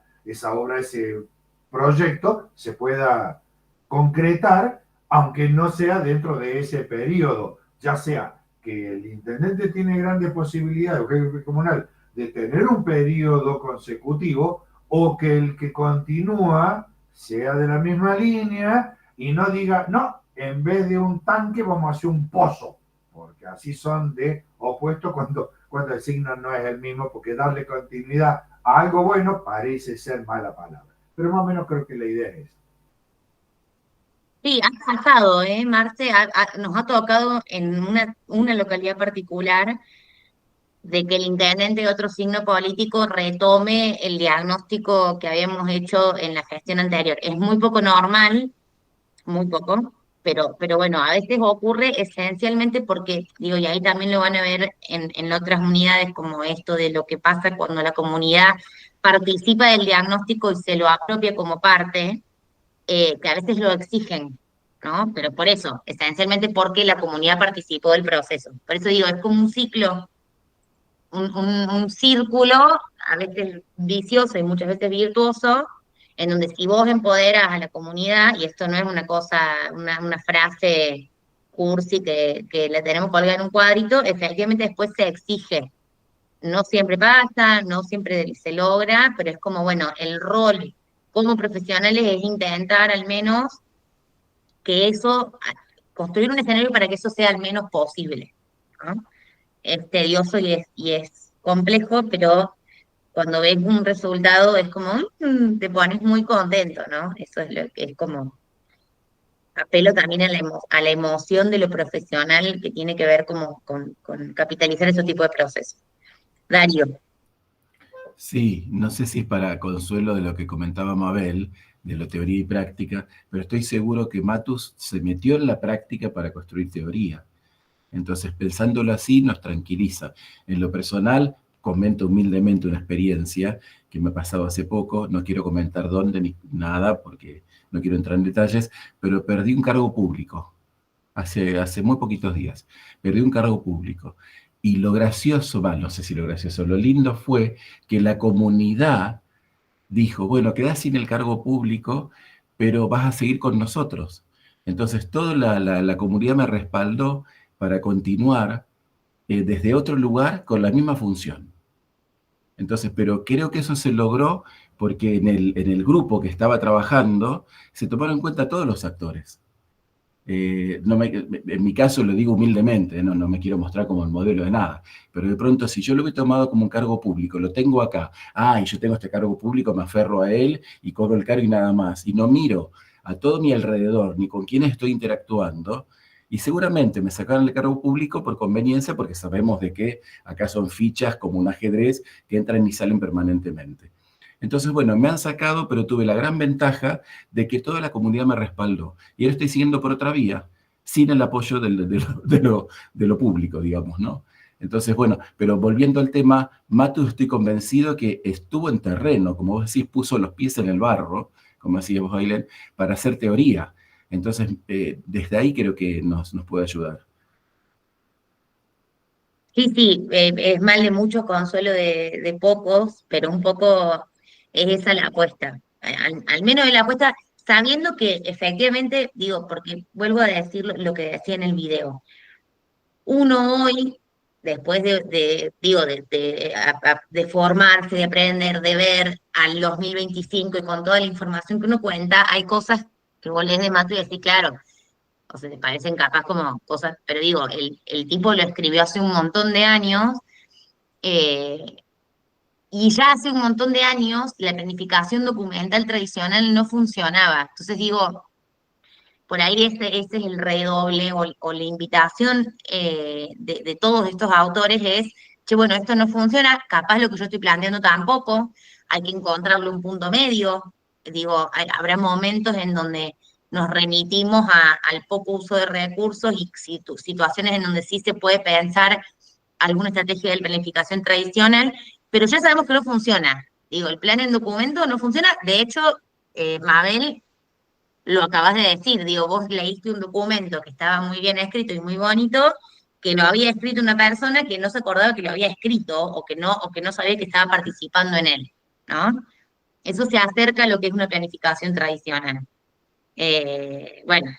obra, ese proyecto se pueda concretar, aunque no sea dentro de ese periodo, ya sea que el intendente tiene grandes posibilidades, o jefe comunal, de tener un periodo consecutivo, o que el que continúa sea de la misma línea y no diga, no, en vez de un tanque vamos a hacer un pozo, porque así son de opuestos cuando el signo no es el mismo, porque darle continuidad a algo bueno parece ser mala palabra. Pero más o menos creo que la idea es esa. Sí, ha pasado, Marce? Nos ha tocado en una localidad particular de que el intendente de otro signo político retome el diagnóstico que habíamos hecho en la gestión anterior. Es muy poco normal, muy poco, pero bueno, a veces ocurre esencialmente porque, digo, y ahí también lo van a ver en otras unidades como esto de lo que pasa cuando la comunidad participa del diagnóstico y se lo apropia como parte, que a veces lo exigen, ¿no? Pero por eso, esencialmente porque la comunidad participó del proceso. Por eso digo, es como un ciclo, un círculo, a veces vicioso y muchas veces virtuoso, en donde si vos empoderas a la comunidad, y esto no es una cosa, una frase cursi que la tenemos colgada en un cuadrito, efectivamente después se exige. No siempre pasa, no siempre se logra, pero es como, bueno, el rol como profesionales es intentar al menos que eso, construir un escenario para que eso sea al menos posible, ¿no? Es tedioso y es complejo, pero cuando ves un resultado es como, te pones muy contento, ¿no? Eso es lo que es como, apelo también a la emoción de lo profesional que tiene que ver como con capitalizar ese tipo de procesos. Darío. Sí, no sé si es para consuelo de lo que comentaba Mabel, de la teoría y práctica, pero estoy seguro que Matus se metió en la práctica para construir teoría. Entonces, pensándolo así, nos tranquiliza. En lo personal, comento humildemente una experiencia que me ha pasado hace poco, no quiero comentar dónde ni nada, porque no quiero entrar en detalles, pero perdí un cargo público, hace muy poquitos días, perdí un cargo público. Y lo gracioso, no sé si lo gracioso, lo lindo fue que la comunidad dijo, bueno, quedás sin el cargo público, pero vas a seguir con nosotros. Entonces, toda la comunidad me respaldó para continuar desde otro lugar con la misma función. Entonces, pero creo que eso se logró porque en el grupo que estaba trabajando se tomaron en cuenta todos los actores. En mi caso lo digo humildemente, no me quiero mostrar como el modelo de nada, pero de pronto si yo lo he tomado como un cargo público, lo tengo acá, y yo tengo este cargo público, me aferro a él y cobro el cargo y nada más, y no miro a todo mi alrededor ni con quiénes estoy interactuando, y seguramente me sacaron el cargo público por conveniencia, porque sabemos de que acá son fichas como un ajedrez que entran y salen permanentemente. Entonces, bueno, me han sacado, pero tuve la gran ventaja de que toda la comunidad me respaldó. Y ahora estoy siguiendo por otra vía, sin el apoyo de lo público, digamos, ¿no? Entonces, bueno, pero volviendo al tema, Matus, estoy convencido que estuvo en terreno, como vos decís, puso los pies en el barro, como decías vos, Ailén, para hacer teoría. Entonces, desde ahí creo que nos puede ayudar. Sí, es mal de muchos, consuelo de pocos, pero un poco es esa la apuesta. Al menos en la apuesta, sabiendo que efectivamente, digo, porque vuelvo a decir lo que decía en el video, uno hoy, después de formarse, de aprender, de ver al 2025 y con toda la información que uno cuenta, hay cosas que vos lees de Mato y decís, claro, o sea, te parecen capaz como cosas, pero digo, el tipo lo escribió hace un montón de años, eh, y ya hace un montón de años la planificación documental tradicional no funcionaba. Entonces digo, por ahí ese es el redoble o la invitación de todos estos autores es, che, bueno, esto no funciona, capaz lo que yo estoy planteando tampoco, hay que encontrarle un punto medio. Digo, habrá momentos en donde nos remitimos al poco uso de recursos y situaciones en donde sí se puede pensar alguna estrategia de planificación tradicional, pero ya sabemos que no funciona. Digo, el plan en documento no funciona. De hecho, Mabel, lo acabas de decir, digo, vos leíste un documento que estaba muy bien escrito y muy bonito, que lo había escrito una persona que no se acordaba que lo había escrito o que no sabía que estaba participando en él, ¿no? Eso se acerca a lo que es una planificación tradicional. Bueno,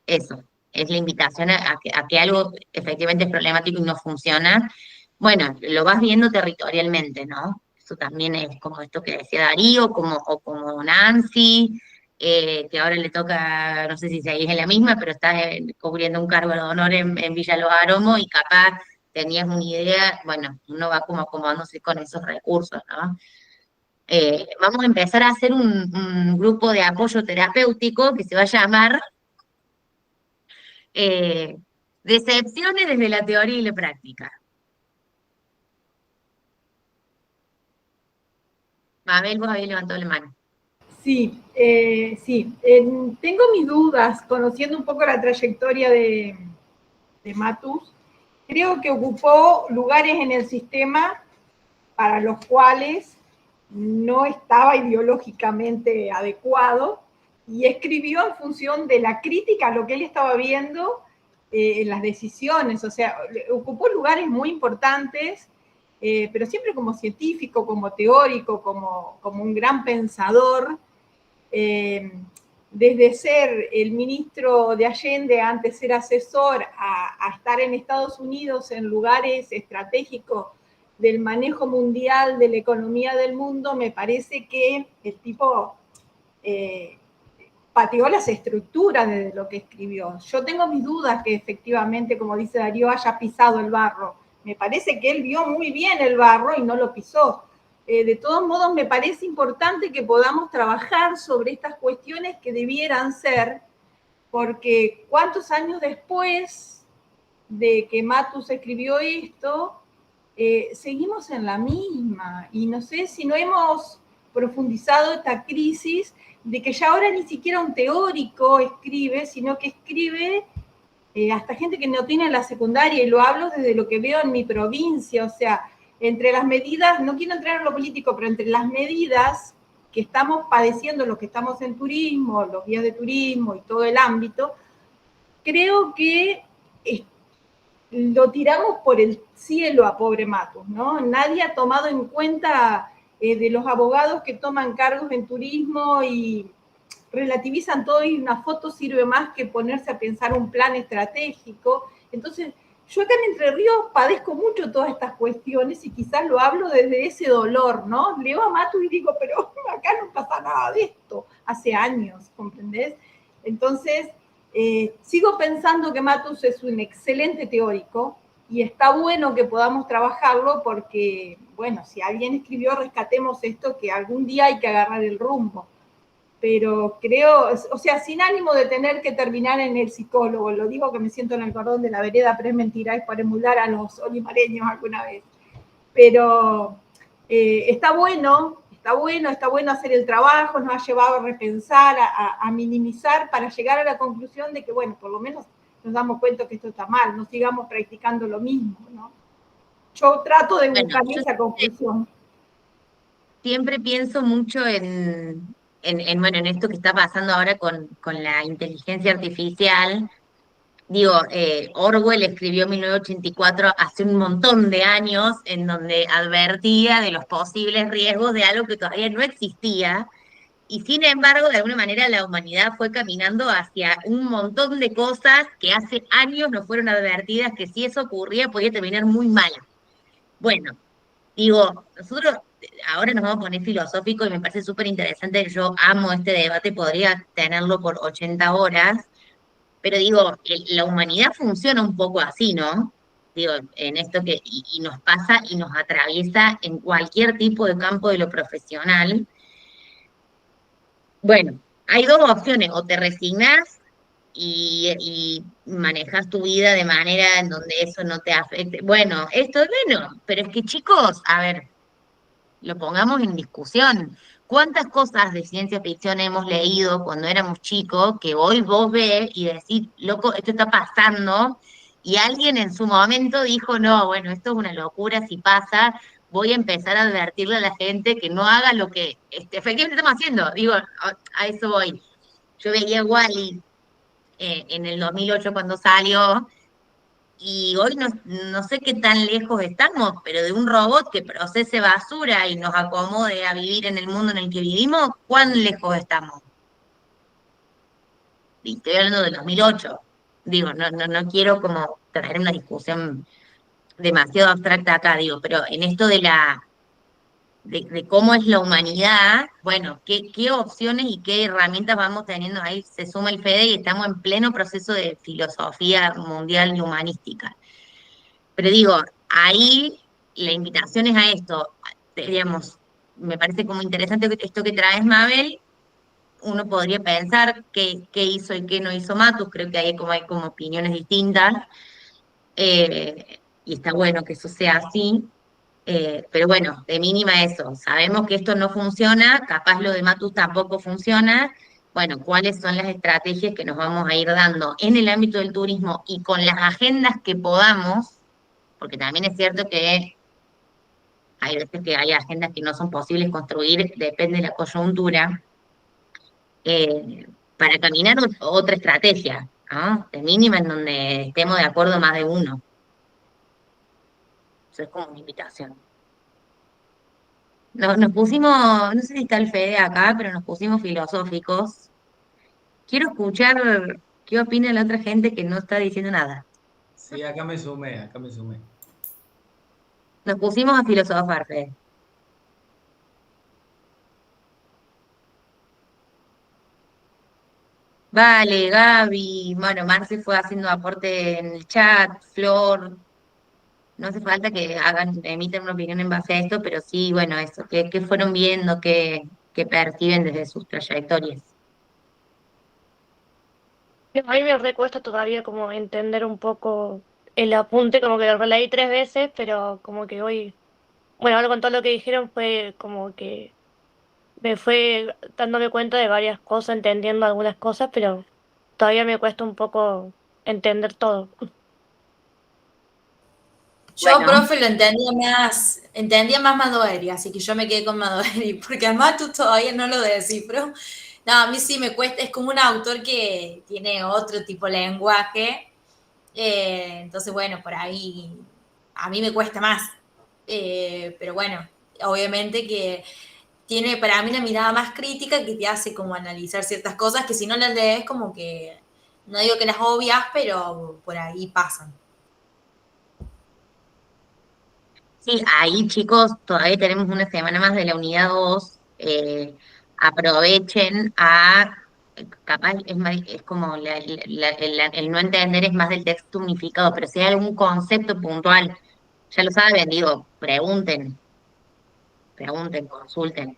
eso, es la invitación a que algo efectivamente es problemático y no funciona. Bueno, lo vas viendo territorialmente, ¿no? Eso también es como esto que decía Darío, o como Nancy, que ahora le toca, no sé si seguís en la misma, pero estás cubriendo un cargo de honor en Villa Los Aromos y capaz tenías una idea, bueno, uno va como acomodándose con esos recursos, ¿no? Vamos a empezar a hacer un grupo de apoyo terapéutico que se va a llamar eh, Decepciones desde la teoría y la práctica. Mabel, vos habéis levantado la mano. Sí, sí. Tengo mis dudas, conociendo un poco la trayectoria de Matus. Creo que ocupó lugares en el sistema para los cuales no estaba ideológicamente adecuado y escribió en función de la crítica a lo que él estaba viendo en las decisiones. O sea, ocupó lugares muy importantes, pero siempre como científico, como teórico, como un gran pensador. Desde ser el ministro de Allende, antes ser asesor, a estar en Estados Unidos en lugares estratégicos del manejo mundial de la economía del mundo, me parece que el tipo pateó las estructuras de lo que escribió. Yo tengo mis dudas que efectivamente, como dice Darío, haya pisado el barro. Me parece que él vio muy bien el barro y no lo pisó. De todos modos, me parece importante que podamos trabajar sobre estas cuestiones que debieran ser, porque cuántos años después de que Matus escribió esto, seguimos en la misma, y no sé si no hemos profundizado esta crisis de que ya ahora ni siquiera un teórico escribe, sino que escribe hasta gente que no tiene la secundaria, y lo hablo desde lo que veo en mi provincia. O sea, entre las medidas, no quiero entrar en lo político, pero entre las medidas que estamos padeciendo los que estamos en turismo, los guías de turismo y todo el ámbito, creo que lo tiramos por el cielo a pobre Matus, ¿no? Nadie ha tomado en cuenta de los abogados que toman cargos en turismo y relativizan todo, y una foto sirve más que ponerse a pensar un plan estratégico. Entonces, yo acá en Entre Ríos padezco mucho todas estas cuestiones y quizás lo hablo desde ese dolor, ¿no? Leo a Matus y digo, pero acá no pasa nada de esto, hace años, ¿comprendés? Entonces, sigo pensando que Matus es un excelente teórico y está bueno que podamos trabajarlo porque, bueno, si alguien escribió, rescatemos esto, que algún día hay que agarrar el rumbo. Pero creo, o sea, sin ánimo de tener que terminar en el psicólogo, lo digo que me siento en el cordón de la vereda, pero es mentira, es para emular a los olimareños alguna vez. Pero está bueno hacer el trabajo, nos ha llevado a repensar, a minimizar, para llegar a la conclusión de que, bueno, por lo menos nos damos cuenta que esto está mal, no sigamos practicando lo mismo, ¿no? Yo trato de buscar esa conclusión. Siempre pienso mucho en esto que está pasando ahora con la inteligencia artificial. Digo, Orwell escribió 1984 hace un montón de años, en donde advertía de los posibles riesgos de algo que todavía no existía, y sin embargo, de alguna manera, la humanidad fue caminando hacia un montón de cosas que hace años no fueron advertidas, que si eso ocurría podía terminar muy mal. Bueno, digo, nosotros ahora nos vamos a poner filosófico y me parece súper interesante. Yo amo este debate, podría tenerlo por 80 horas, pero digo, la humanidad funciona un poco así, ¿no? Digo, en esto que y nos pasa y nos atraviesa en cualquier tipo de campo de lo profesional. Bueno, hay dos opciones: o te resignas y manejas tu vida de manera en donde eso no te afecte. Bueno, esto es bueno, pero es que, chicos, a ver, lo pongamos en discusión. ¿Cuántas cosas de ciencia ficción hemos leído cuando éramos chicos que hoy vos ves y decís, loco, esto está pasando? Y alguien en su momento dijo, no, bueno, esto es una locura, si pasa, voy a empezar a advertirle a la gente que no haga lo que efectivamente estamos haciendo. Digo, a eso voy. Yo veía Wall-E en el 2008 cuando salió, y hoy no sé qué tan lejos estamos, pero de un robot que procese basura y nos acomode a vivir en el mundo en el que vivimos, ¿cuán lejos estamos? y estoy hablando del 2008. Digo, no quiero como traer una discusión demasiado abstracta acá, digo, pero en esto de cómo es la humanidad, bueno, qué opciones y qué herramientas vamos teniendo ahí. Se suma el FEDE y estamos en pleno proceso de filosofía mundial y humanística. Pero digo, ahí la invitación es a esto, digamos, me parece como interesante esto que traes, Mabel. Uno podría pensar qué hizo y qué no hizo Matus, creo que hay como opiniones distintas, y está bueno que eso sea así. Pero bueno, de mínima eso, sabemos que esto no funciona, capaz lo de Matus tampoco funciona. Bueno, ¿cuáles son las estrategias que nos vamos a ir dando en el ámbito del turismo y con las agendas que podamos? Porque también es cierto que hay veces que hay agendas que no son posibles construir, depende de la coyuntura, para caminar otra estrategia, ¿no? De mínima en donde estemos de acuerdo más de uno. Eso es como una invitación. Nos pusimos, no sé si está el Fede acá, pero nos pusimos filosóficos. Quiero escuchar qué opina la otra gente que no está diciendo nada. Sí, acá me sumé, acá me sumé. Nos pusimos a filosofar, Fede. Vale, Gaby, bueno, Marce fue haciendo aporte en el chat, Flor, no hace falta que emiten una opinión en base a esto, pero sí, bueno, eso, qué fueron viendo, qué perciben desde sus trayectorias. A mí me recuesta todavía como entender un poco el apunte, como que lo releí 3 veces, pero como que hoy, bueno, ahora con todo lo que dijeron fue como que me fue dándome cuenta de varias cosas, entendiendo algunas cosas, pero todavía me cuesta un poco entender todo. Yo, Bueno, profe, lo entendía más Madoeri, así que yo me quedé con Madoeri, porque además tú todavía no lo descifro. No, a mí sí me cuesta, es como un autor que tiene otro tipo de lenguaje, entonces, bueno, por ahí a mí me cuesta más. Pero bueno, obviamente que tiene para mí una mirada más crítica que te hace como analizar ciertas cosas que si no las lees como que, no digo que las obvias, pero por ahí pasan. sí, ahí chicos, todavía tenemos una semana más de la unidad 2. Aprovechen capaz es como el no entender es más del texto unificado, pero si hay algún concepto puntual, ya lo saben, digo, pregunten, consulten,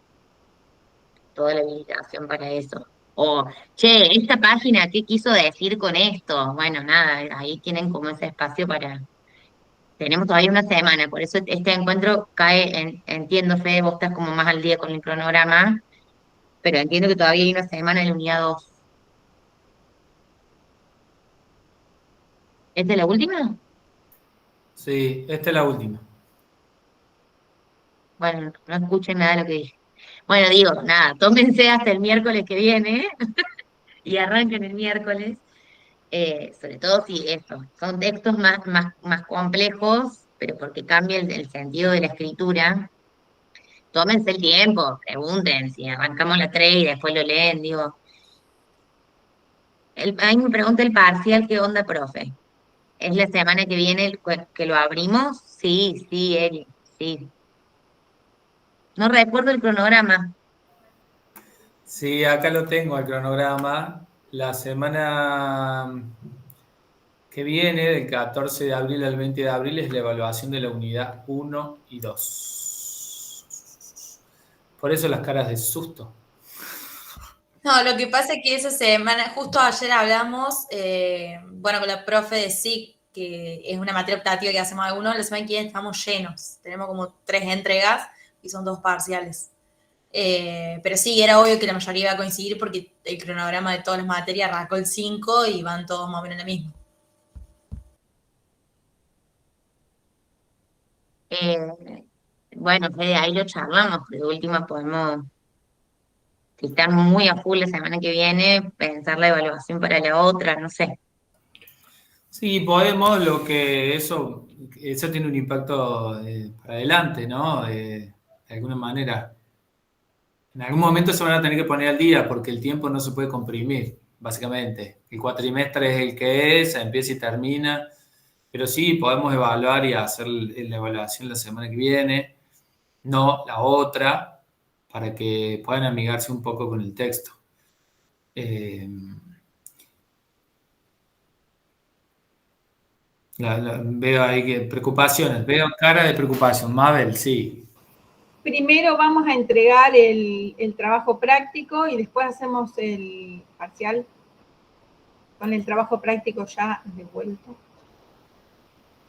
toda la habilitación para eso. O, che, esta página, ¿qué quiso decir con esto? Bueno, nada, ahí tienen como ese espacio tenemos todavía una semana, por eso este encuentro cae entiendo, Fede, vos estás como más al día con el cronograma, pero entiendo que todavía hay una semana en la unidad 2. ¿Esta es la última? Sí, esta es la última. Bueno, no escuchen nada de lo que dije. Bueno, digo, nada, tómense hasta el miércoles que viene y arranquen el miércoles, sobre todo si son textos más complejos, pero porque cambia el sentido de la escritura. Tómense el tiempo, pregunten si arrancamos la 3 y después lo leen, digo. Ahí me pregunta el parcial, ¿qué onda, profe? ¿Es la semana que viene que lo abrimos? Sí, sí, Eri, sí. No recuerdo el cronograma. Sí, acá lo tengo el cronograma. La semana que viene, del 14 de abril al 20 de abril, es la evaluación de la unidad 1 y 2. Por eso las caras de susto. No, lo que pasa es que esa semana, justo ayer hablamos, bueno, con la profe de SIC, que es una materia optativa que hacemos algunos, la semana que viene estamos llenos, tenemos como 3 entregas y son 2 parciales. Pero sí, era obvio que la mayoría iba a coincidir porque el cronograma de todas las materias arrancó el 5 y van todos más o menos en la misma. Bueno, Fede, ahí lo charlamos, de última podemos, si están muy a full la semana que viene, pensar la evaluación para la otra, no sé. Sí, podemos, lo que eso tiene un impacto para adelante, ¿no? De alguna manera. En algún momento se van a tener que poner al día porque el tiempo no se puede comprimir. básicamente. El cuatrimestre es el que es, empieza y termina, pero sí podemos evaluar y hacer la evaluación la semana que viene, no la otra, para que puedan amigarse un poco con el texto. Veo ahí que preocupaciones, veo cara de preocupación. Mabel, sí. Primero vamos a entregar el trabajo práctico y después hacemos el parcial con el trabajo práctico ya devuelto.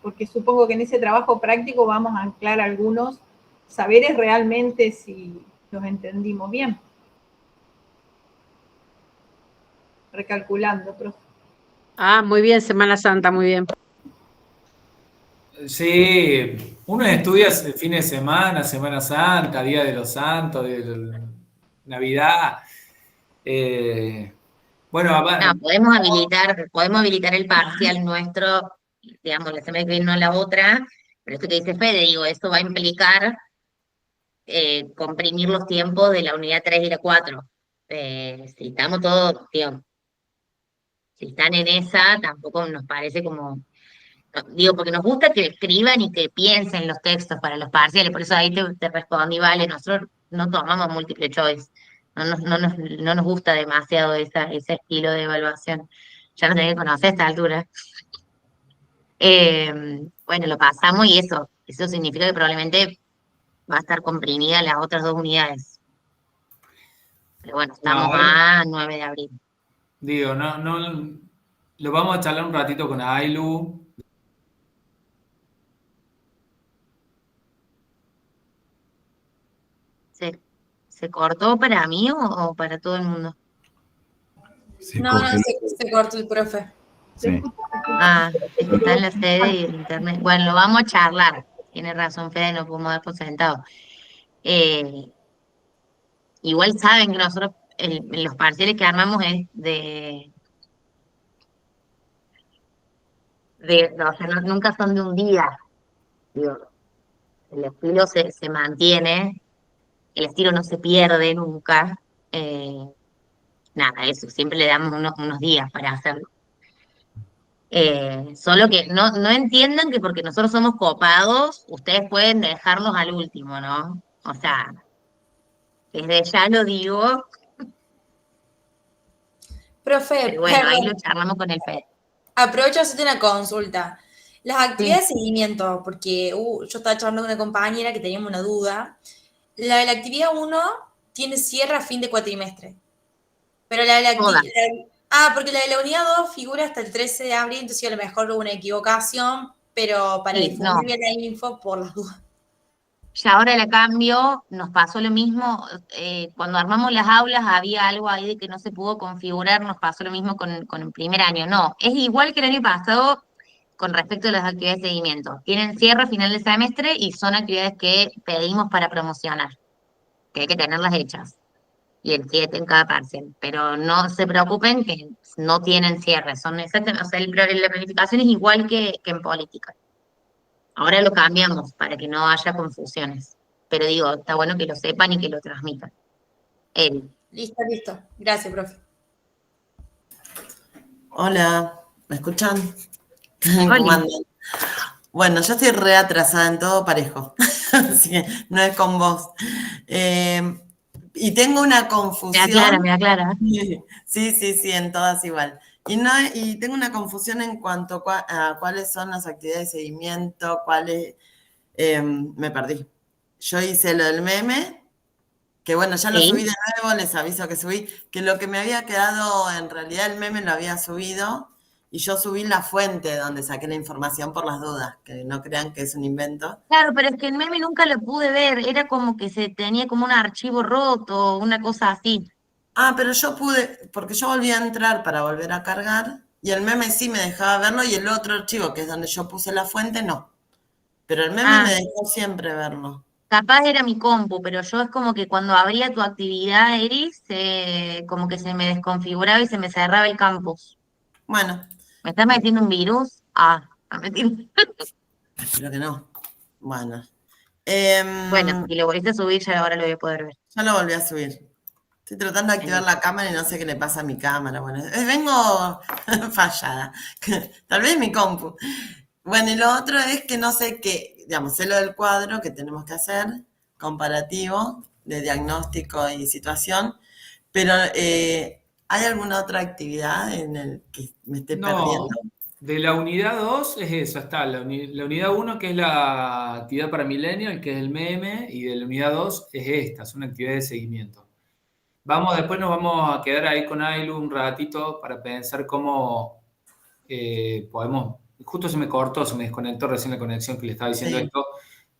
Porque supongo que en ese trabajo práctico vamos a anclar algunos saberes realmente si los entendimos bien. Recalculando, profe. Ah, muy bien, Semana Santa, muy bien. Sí, uno estudia el fin de semana, Semana Santa, Día de los Santos, Navidad. Bueno, No, podemos habilitar el parcial nuestro, digamos, la semana que viene, no la otra, pero esto que dice Fede, digo, eso va a implicar comprimir los tiempos de la unidad 3 y la 4. Si estamos todos, tío, si están en esa, tampoco nos parece como, digo, porque nos gusta que escriban y que piensen los textos para los parciales, por eso ahí te respondí, vale, nosotros no tomamos múltiple choice, no nos gusta demasiado ese estilo de evaluación, ya nos tenés que conocer a esta altura. Bueno, lo pasamos y eso significa que probablemente va a estar comprimida las otras 2 unidades. Pero bueno, estamos a 9 de abril. Digo, no, lo vamos a charlar un ratito con Ailu. ¿Se cortó para mí o para todo el mundo? No, se cortó el profe. Sí. Ah, es que está en la sede y el internet. Bueno, lo vamos a charlar. Tiene razón, Fede, no podemos dar por sentado. Igual saben que nosotros los parciales que armamos es o sea, nunca son de un día. Digo, el estilo se mantiene, el estilo no se pierde nunca. Nada, eso, siempre le damos unos días para hacerlo. Solo que no entiendan que porque nosotros somos copados, ustedes pueden dejarlos al último, ¿no? O sea, desde ya lo digo, Profe, pero bueno, ahí lo perdón, charlamos con el Fede. aprovecho a hacerte una consulta. Las actividades de seguimiento, porque yo estaba charlando con una compañera que teníamos una duda. La de la actividad 1 tiene cierre a fin de cuatrimestre. Pero la de la Todas. porque la de la unidad 2 figura hasta el 13 de abril, entonces a lo mejor hubo una equivocación, pero para Sí, difundir no. bien la info por las dudas. Ya ahora la cambio, nos pasó lo mismo, cuando armamos las aulas había algo ahí de que no se pudo configurar, nos pasó lo mismo con el primer año. No, es igual que el año pasado con respecto a las actividades de seguimiento. Tienen cierre a final de semestre y son actividades que pedimos para promocionar, que hay que tenerlas hechas. Y el 7 en cada parcial. Pero no se preocupen que no tienen cierre, son exactamente, o sea, la planificación es igual que en política. Ahora lo cambiamos para que no haya confusiones. Pero digo, está bueno que lo sepan y que lo transmitan. Listo. Gracias, profe. Hola, ¿me escuchan? Hola. ¿Cómo andan? Bueno, yo estoy re atrasada en todo parejo, así que no es con vos. Y tengo una confusión. Me aclara. Sí, en todas igual. Y tengo una confusión en cuanto a cuáles son las actividades de seguimiento, me perdí. Yo hice lo del meme, que bueno, ya lo subí de nuevo, les aviso que subí, que lo que me había quedado, en realidad el meme lo había subido, y yo subí la fuente donde saqué la información por las dudas, que no crean que es un invento. Claro, pero es que el meme nunca lo pude ver, era como que se tenía como un archivo roto, una cosa así. Ah, pero yo pude, porque yo volví a entrar para volver a cargar, y el meme sí me dejaba verlo, y el otro archivo, que es donde yo puse la fuente, no. Pero el meme me dejó siempre verlo. Capaz era mi compu, pero yo es como que cuando abría tu actividad, Eris, como que se me desconfiguraba y se me cerraba el campus. Bueno. ¿Me estás metiendo un virus? Espero que no. Bueno. Bueno, y lo volviste a subir, ya ahora lo voy a poder ver. Ya lo volví a subir. Estoy tratando de activar la cámara y no sé qué le pasa a mi cámara. Bueno, vengo fallada. Tal vez mi compu. Bueno, y lo otro es que no sé qué, digamos, sé lo del cuadro que tenemos que hacer, comparativo, de diagnóstico y situación, pero ¿hay alguna otra actividad en el que me esté No, perdiendo? de la unidad 2 es esa, está la unidad 1 que es la actividad para Millennial, que es el meme, y de la unidad 2 es esta, es una actividad de seguimiento. Después nos vamos a quedar ahí con Ailu un ratito para pensar cómo podemos, justo se me cortó, se me desconectó recién la conexión que le estaba diciendo Sí. esto,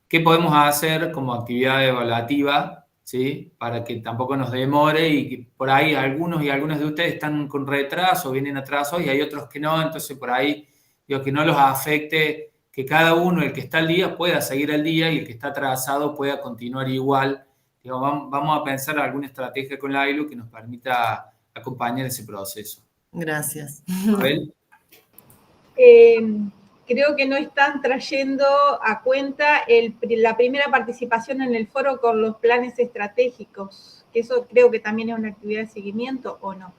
qué podemos hacer como actividad evaluativa, ¿sí? Para que tampoco nos demore y que por ahí algunos y algunas de ustedes están con retraso, vienen atrasos y hay otros que no, entonces por ahí digo que no los afecte, que cada uno, el que está al día, pueda seguir al día y el que está atrasado pueda continuar igual. Digo, vamos a pensar alguna estrategia con la AILU que nos permita acompañar ese proceso. Gracias. ¿Abel? Creo que no están trayendo a cuenta la primera participación en el foro con los planes estratégicos, que eso creo que también es una actividad de seguimiento, ¿o no?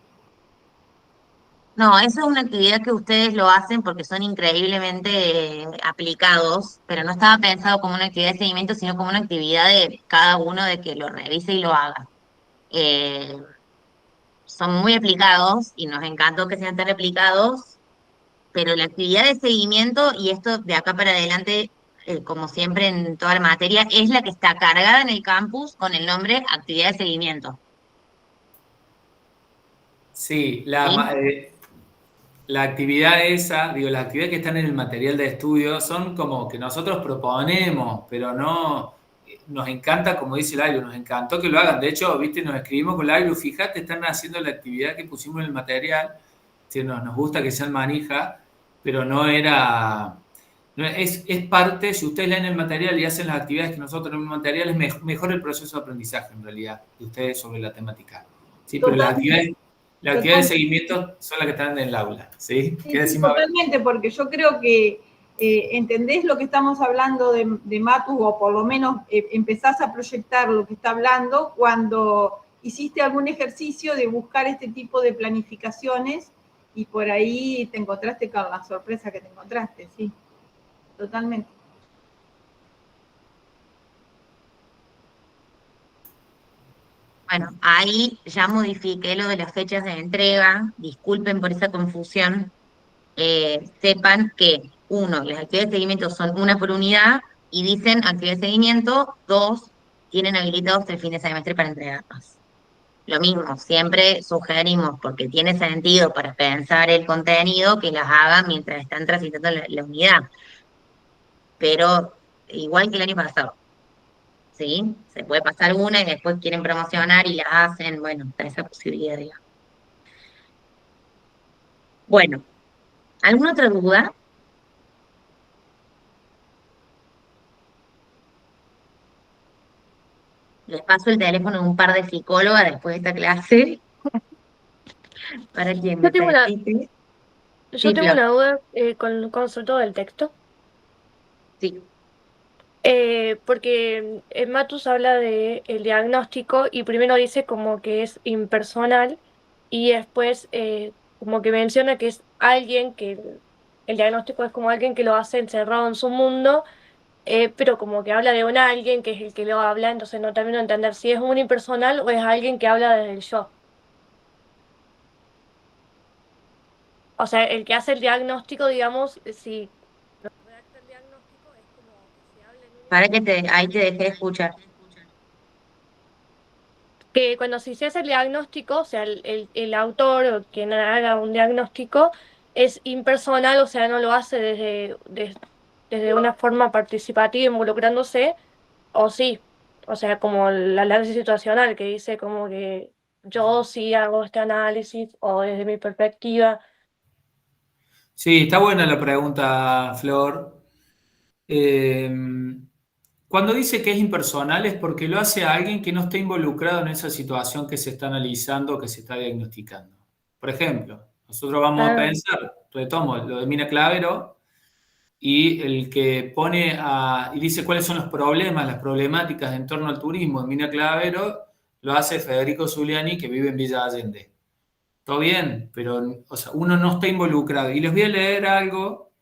No, eso es una actividad que ustedes lo hacen porque son increíblemente aplicados, pero no estaba pensado como una actividad de seguimiento, sino como una actividad de cada uno de que lo revise y lo haga. Eh, Son muy aplicados y nos encantó que sean tan aplicados, pero la actividad de seguimiento, y esto de acá para adelante, como siempre en toda la materia, es la que está cargada en el campus con el nombre actividad de seguimiento. Sí, ¿Sí? la actividad esa, digo, las actividades que están en el material de estudio son como que nosotros proponemos, pero no, nos encanta, como dice Lailu, nos encantó que lo hagan. De hecho, viste, nos escribimos con Lailu, fíjate, están haciendo la actividad que pusimos en el material, sí, nos gusta que sean manija, pero no era, es parte, si ustedes leen el material y hacen las actividades que nosotros tenemos en el material, es mejor el proceso de aprendizaje en realidad, de ustedes sobre la temática. Sí, pero las actividades de seguimiento son las que están en el aula, ¿sí? Sí, sí, totalmente, porque yo creo que entendés lo que estamos hablando de Matu, o por lo menos empezás a proyectar lo que está hablando cuando hiciste algún ejercicio de buscar este tipo de planificaciones y por ahí te encontraste con la sorpresa que te encontraste, sí, totalmente. Bueno, ahí ya modifiqué lo de las fechas de entrega, disculpen por esa confusión. Sepan que, uno, las actividades de seguimiento son una por unidad y dicen actividad de seguimiento, dos, tienen habilitados el fin de semestre para entregarlas. Lo mismo, siempre sugerimos, porque tiene sentido para pensar el contenido, que las hagan mientras están transitando la unidad. Pero igual que el año pasado, ¿sí? Se puede pasar una y después quieren promocionar y la hacen, bueno, está esa posibilidad, digamos. Bueno, ¿alguna otra duda? Les paso el teléfono a un par de psicólogas después de esta clase para quien me necesite. Yo tengo una duda con el consulto del texto. Sí. Porque Matus habla de el diagnóstico y primero dice como que es impersonal y después como que menciona que es alguien que el diagnóstico es como alguien que lo hace encerrado en su mundo, pero como que habla de un alguien que es el que lo habla, entonces no termino de entender si es un impersonal o es alguien que habla desde el yo. O sea, el que hace el diagnóstico, digamos, si redacta el diagnóstico es como que se habla en un Para que ahí te dejé de escuchar. que cuando se hace el diagnóstico, o sea, el autor o quien haga un diagnóstico es impersonal, o sea, no lo hace desde una forma participativa, involucrándose, o sí, o sea, como el análisis situacional, que dice como que yo sí hago este análisis, o desde mi perspectiva. Sí, está buena la pregunta, Flor. Cuando dice que es impersonal es porque lo hace a alguien que no está involucrado en esa situación que se está analizando o que se está diagnosticando. Por ejemplo, nosotros vamos a pensar, retomo lo de Mina Clavero, y el que pone y dice cuáles son los problemas, las problemáticas en torno al turismo de Mina Clavero, lo hace Federico Zuliani, que vive en Villa Allende. Todo bien, pero o sea, uno no está involucrado. Y les voy a leer algo,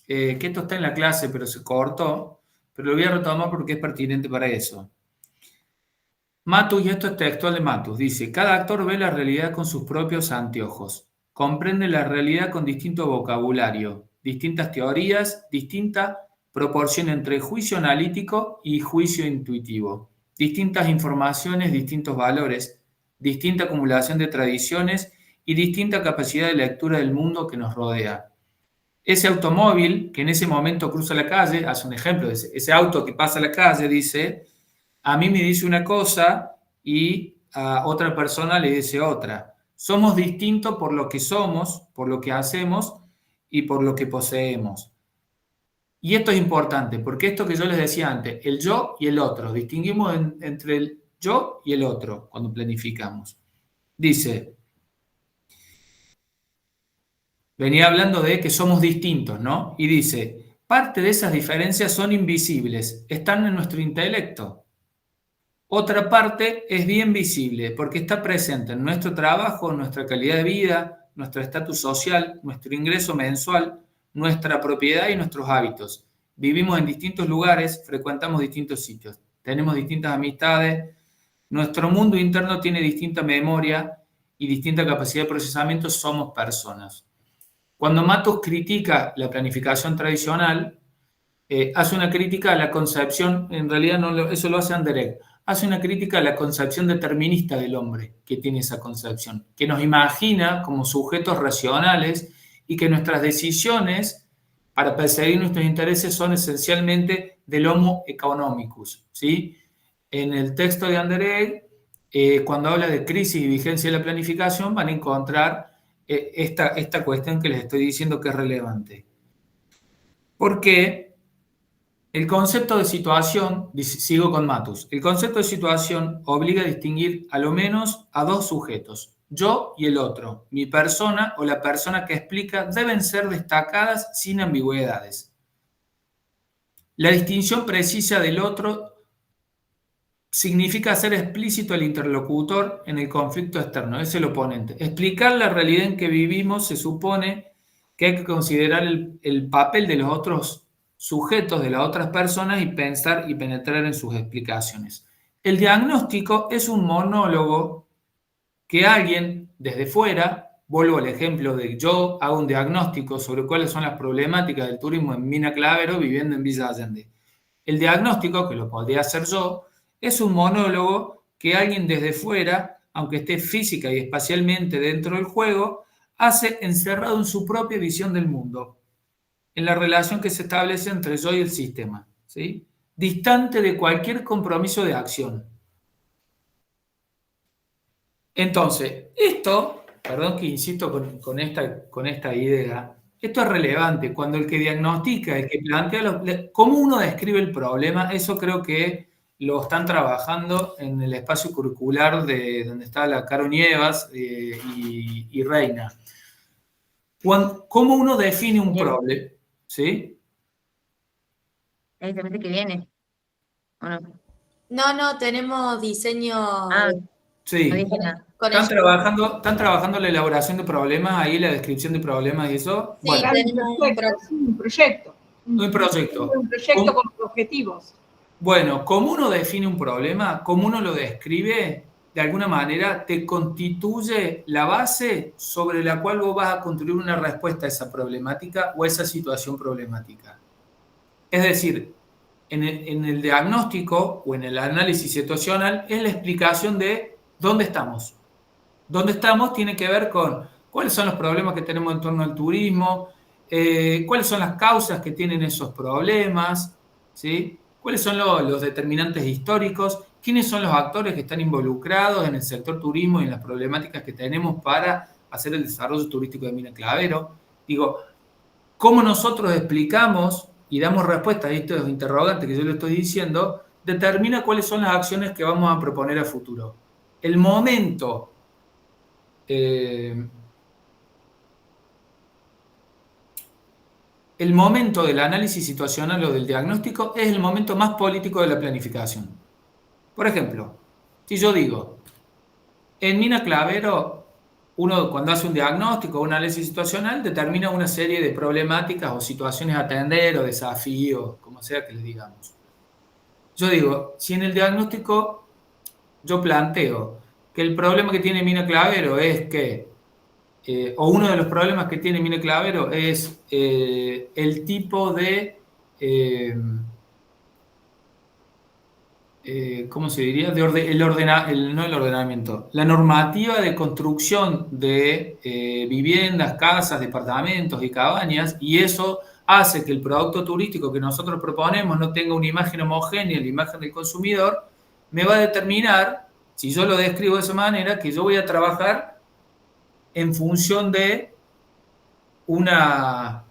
que esto está en la clase, pero se cortó, pero lo voy a retomar porque es pertinente para eso. Matus, y esto es textual de Matus, dice: cada actor ve la realidad con sus propios anteojos, comprende la realidad con distinto vocabulario, distintas teorías, distinta proporción entre juicio analítico y juicio intuitivo, distintas informaciones, distintos valores, distinta acumulación de tradiciones y distinta capacidad de lectura del mundo que nos rodea. Ese automóvil que en ese momento cruza la calle, hace un ejemplo, ese auto que pasa la calle, dice, a mí me dice una cosa y a otra persona le dice otra. Somos distintos por lo que somos, por lo que hacemos y por lo que poseemos. Y esto es importante, porque esto que yo les decía antes, el yo y el otro, distinguimos entre el yo y el otro cuando planificamos. Dice, venía hablando de que somos distintos, ¿no? Y dice, parte de esas diferencias son invisibles, están en nuestro intelecto. Otra parte es bien visible porque está presente en nuestro trabajo, nuestra calidad de vida, nuestro estatus social, nuestro ingreso mensual, nuestra propiedad y nuestros hábitos. Vivimos en distintos lugares, frecuentamos distintos sitios, tenemos distintas amistades, nuestro mundo interno tiene distinta memoria y distinta capacidad de procesamiento, somos personas. Cuando Matus critica la planificación tradicional, hace una crítica a la concepción, en realidad eso lo hace Anderegg, hace una crítica a la concepción determinista del hombre que tiene esa concepción, que nos imagina como sujetos racionales y que nuestras decisiones para perseguir nuestros intereses son esencialmente del homo economicus, ¿sí? En el texto de Anderegg, cuando habla de crisis y vigencia de la planificación, van a encontrar esta cuestión que les estoy diciendo que es relevante. Porque el concepto de situación, sigo con Matus, el concepto de situación obliga a distinguir a lo menos a dos sujetos, yo y el otro. Mi persona o la persona que explica deben ser destacadas sin ambigüedades. La distinción precisa del otro significa hacer explícito al interlocutor en el conflicto externo, es el oponente. Explicar la realidad en que vivimos se supone que hay que considerar el papel de los otros sujetos, de las otras personas y pensar y penetrar en sus explicaciones. El diagnóstico es un monólogo que alguien desde fuera, vuelvo al ejemplo de yo hago un diagnóstico sobre cuáles son las problemáticas del turismo en Mina Clavero viviendo en Villa Allende. El diagnóstico, que lo podría hacer yo, es un monólogo que alguien desde fuera, aunque esté física y espacialmente dentro del juego, hace encerrado en su propia visión del mundo, en la relación que se establece entre yo y el sistema, ¿sí? Distante de cualquier compromiso de acción. Entonces, esto, perdón que insisto con esta idea, esto es relevante. Cuando el que diagnostica, el que plantea cómo uno describe el problema, eso creo que lo están trabajando en el espacio curricular de donde está la Caro Nievas y Reina. ¿Cómo uno define un problema? ¿Sí? ¿Hay semestre que viene? ¿O no? No, tenemos diseño. Sí. No dije nada. ¿Están trabajando la elaboración de problemas, ahí la descripción de problemas y eso? Sí, bueno, tenemos un proyecto. Un proyecto. Un proyecto con objetivos. Bueno, como uno define un problema, como uno lo describe, de alguna manera te constituye la base sobre la cual vos vas a construir una respuesta a esa problemática o a esa situación problemática. Es decir, en el diagnóstico o en el análisis situacional es la explicación de dónde estamos. Dónde estamos tiene que ver con cuáles son los problemas que tenemos en torno al turismo, cuáles son las causas que tienen esos problemas, ¿sí? ¿Cuáles son los determinantes históricos? ¿Quiénes son los actores que están involucrados en el sector turismo y en las problemáticas que tenemos para hacer el desarrollo turístico de Mina Clavero? Digo, ¿cómo nosotros explicamos y damos respuesta a estos interrogantes que yo le estoy diciendo? Determina cuáles son las acciones que vamos a proponer a futuro. El momento del análisis situacional o del diagnóstico es el momento más político de la planificación. Por ejemplo, Si yo digo, en Mina Clavero, uno cuando hace un diagnóstico o un análisis situacional determina una serie de problemáticas o situaciones a atender o desafíos, como sea que le digamos. Yo digo, si en el diagnóstico yo planteo que el problema que tiene Mina Clavero es que, o uno de los problemas que tiene Mina Clavero es el tipo de, ¿cómo se diría? No el ordenamiento, la normativa de construcción de viviendas, casas, departamentos y cabañas, y eso hace que el producto turístico que nosotros proponemos no tenga una imagen homogénea, la imagen del consumidor, me va a determinar, si yo lo describo de esa manera, que yo voy a trabajar en función de una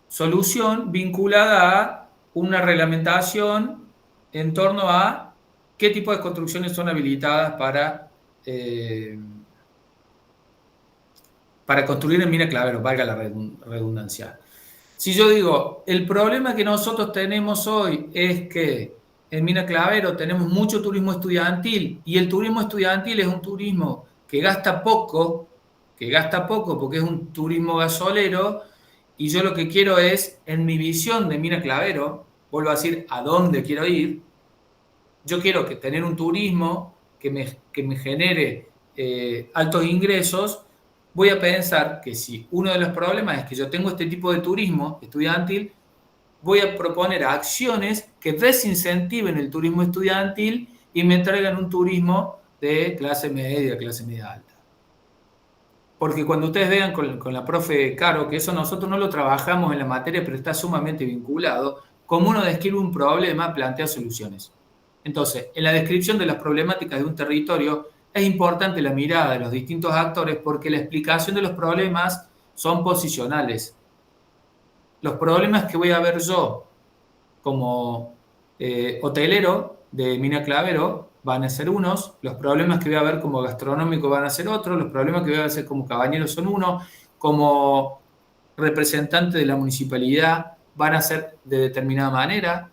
solución vinculada a una reglamentación en torno a qué tipo de construcciones son habilitadas para construir en Mina Clavero, valga la redundancia. Si yo digo, el problema que nosotros tenemos hoy es que en Mina Clavero tenemos mucho turismo estudiantil y el turismo estudiantil es un turismo que gasta poco porque es un turismo gasolero, y yo lo que quiero es, en mi visión de Mina Clavero, vuelvo a decir a dónde quiero ir, yo quiero tener un turismo que me genere altos ingresos. Voy a pensar que si uno de los problemas es que yo tengo este tipo de turismo estudiantil, voy a proponer acciones que desincentiven el turismo estudiantil y me traigan un turismo de clase media alta. Porque cuando ustedes vean con la profe Caro, que eso nosotros no lo trabajamos en la materia, pero está sumamente vinculado, como uno describe un problema, plantea soluciones. Entonces, en la descripción de las problemáticas de un territorio, es importante la mirada de los distintos actores porque la explicación de los problemas son posicionales. Los problemas que voy a ver yo como hotelero de Mina Clavero van a ser unos, los problemas que voy a ver como gastronómico van a ser otros, los problemas que voy a ver como cabañero son unos, como representante de la municipalidad van a ser de determinada manera.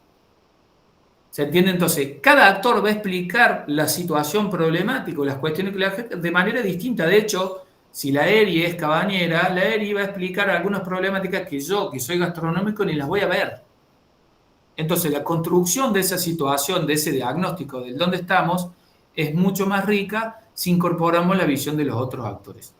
¿Se entiende? Entonces, cada actor va a explicar la situación problemática, las cuestiones que le afectan de manera distinta. De hecho, si la ERI es cabañera, la ERI va a explicar algunas problemáticas que yo, que soy gastronómico, ni las voy a ver. Entonces, la construcción de esa situación, de ese diagnóstico del dónde estamos, es mucho más rica si incorporamos la visión de los otros actores.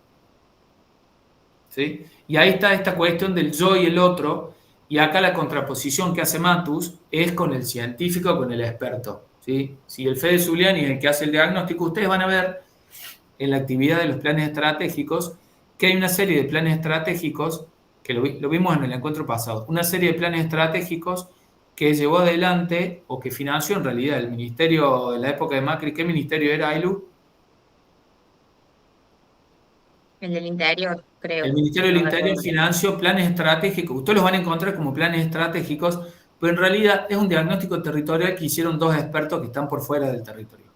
¿Sí? Y ahí está esta cuestión del yo y el otro, y acá la contraposición que hace Matus es con el científico, con el experto. ¿Sí? Si el Fede Zuliani es el que hace el diagnóstico, ustedes van a ver en la actividad de los planes estratégicos que hay una serie de planes estratégicos, que lo vimos en el encuentro pasado, una serie de planes estratégicos que llevó adelante o que financió en realidad el ministerio en la época de Macri. ¿Qué ministerio era, Ailu? El del Interior, creo. El Ministerio del Interior financió planes estratégicos. Ustedes los van a encontrar como planes estratégicos, pero en realidad es un diagnóstico territorial que hicieron dos expertos que están por fuera del territorio.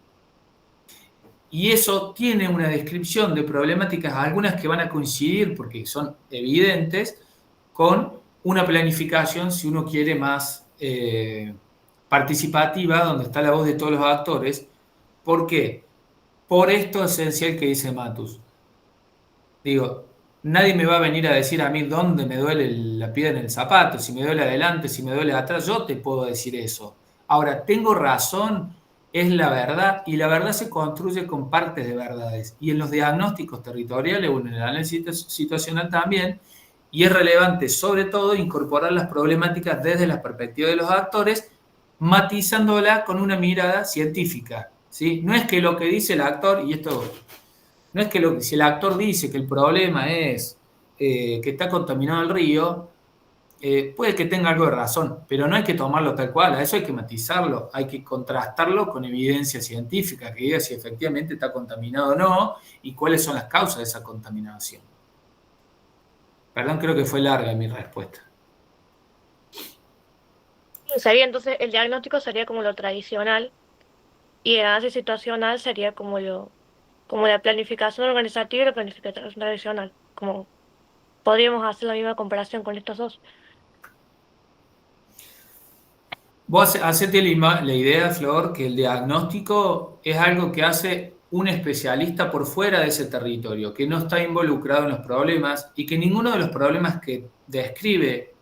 Y eso tiene una descripción de problemáticas, algunas que van a coincidir porque son evidentes, con una planificación, si uno quiere, más participativa, donde está la voz de todos los actores. ¿Por qué? Por esto esencial que dice Matus. Digo, nadie me va a venir a decir a mí dónde me duele la piedra en el zapato, si me duele adelante, si me duele atrás. Yo te puedo decir eso. Ahora, tengo razón, es la verdad, y la verdad se construye con partes de verdades. Y en los diagnósticos territoriales o en el análisis situacional también, y es relevante sobre todo incorporar las problemáticas desde la perspectiva de los actores, matizándola con una mirada científica. ¿Sí? No es que lo que dice el actor, y esto... No es que si el actor dice que el problema es que está contaminado el río, puede que tenga algo de razón, pero no hay que tomarlo tal cual, a eso hay que matizarlo, hay que contrastarlo con evidencia científica, que diga si efectivamente está contaminado o no y cuáles son las causas de esa contaminación. Perdón, creo que fue larga mi respuesta. Sería entonces, el diagnóstico sería como lo tradicional y el análisis situacional sería como la planificación organizativa y la planificación tradicional. Como podríamos hacer la misma comparación con estos dos. Vos hacete la idea, Flor, que el diagnóstico es algo que hace un especialista por fuera de ese territorio, que no está involucrado en los problemas y que ninguno de los problemas que describe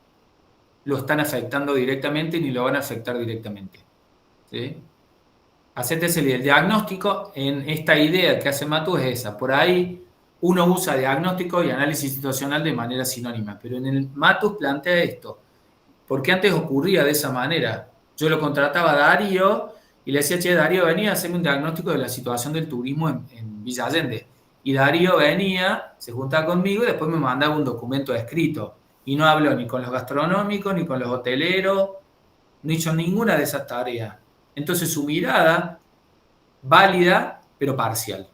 lo están afectando directamente ni lo van a afectar directamente. ¿Sí? Hacete el diagnóstico en esta idea que hace Matu es esa. Por ahí uno usa diagnóstico y análisis situacional de manera sinónima, pero en el Matu plantea esto, porque antes ocurría de esa manera. Yo lo contrataba a Darío y le decía, che, Darío, venía a hacerme un diagnóstico de la situación del turismo en Villa Allende. Y Darío venía, se juntaba conmigo y después me mandaba un documento escrito. Y no habló ni con los gastronómicos, ni con los hoteleros, no hizo ninguna de esas tareas. Entonces su mirada, válida, pero parcial.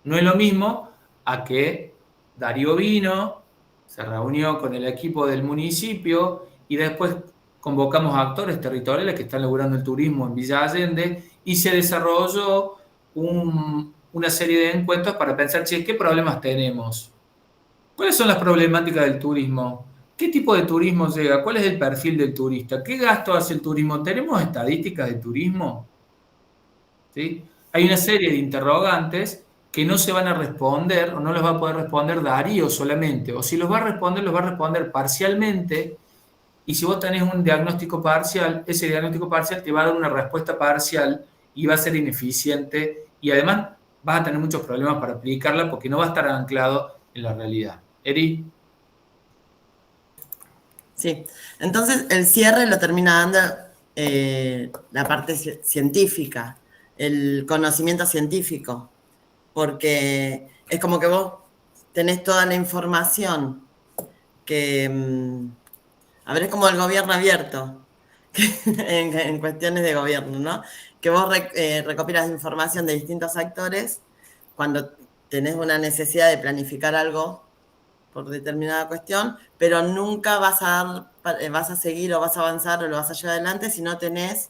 No es lo mismo a que Darío vino, se reunió con el equipo del municipio y después convocamos a actores territoriales que están logrando el turismo en Villa Allende y se desarrolló una serie de encuentros para pensar, che, ¿qué problemas tenemos? ¿Cuáles son las problemáticas del turismo? ¿Qué tipo de turismo llega? ¿Cuál es el perfil del turista? ¿Qué gasto hace el turismo? ¿Tenemos estadísticas de turismo? ¿Sí? Hay una serie de interrogantes que no se van a responder o no los va a poder responder Darío solamente. O si los va a responder parcialmente. Y si vos tenés un diagnóstico parcial, ese diagnóstico parcial te va a dar una respuesta parcial y va a ser ineficiente y además vas a tener muchos problemas para aplicarla porque no va a estar anclado en la realidad. Eri. Sí, entonces el cierre lo termina dando la parte científica, el conocimiento científico, porque es como que vos tenés toda la información que... A ver, es como el gobierno abierto, en cuestiones de gobierno, ¿no? Que vos recopilas información de distintos actores cuando tenés una necesidad de planificar algo por determinada cuestión, pero nunca vas a seguir o vas a avanzar o lo vas a llevar adelante si no tenés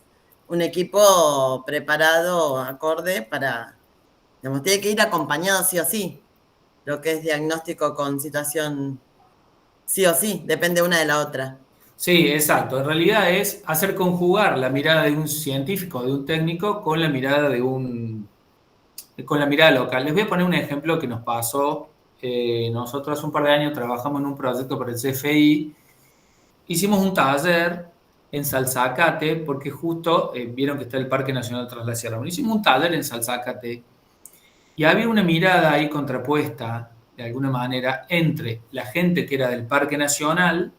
un equipo preparado, acorde para... Digamos, tiene que ir acompañado sí o sí, lo que es diagnóstico con situación sí o sí, depende una de la otra. Sí, exacto. En realidad es hacer conjugar la mirada de un científico, de un técnico, con la mirada con la mirada local. Les voy a poner un ejemplo que nos pasó. Nosotros hace un par de años trabajamos en un proyecto para el CFI. Hicimos un taller en Salzacate, porque justo vieron que está el Parque Nacional Tras la Sierra. Bueno, hicimos un taller en Salzacate y había una mirada ahí contrapuesta, de alguna manera, entre la gente que era del Parque Nacional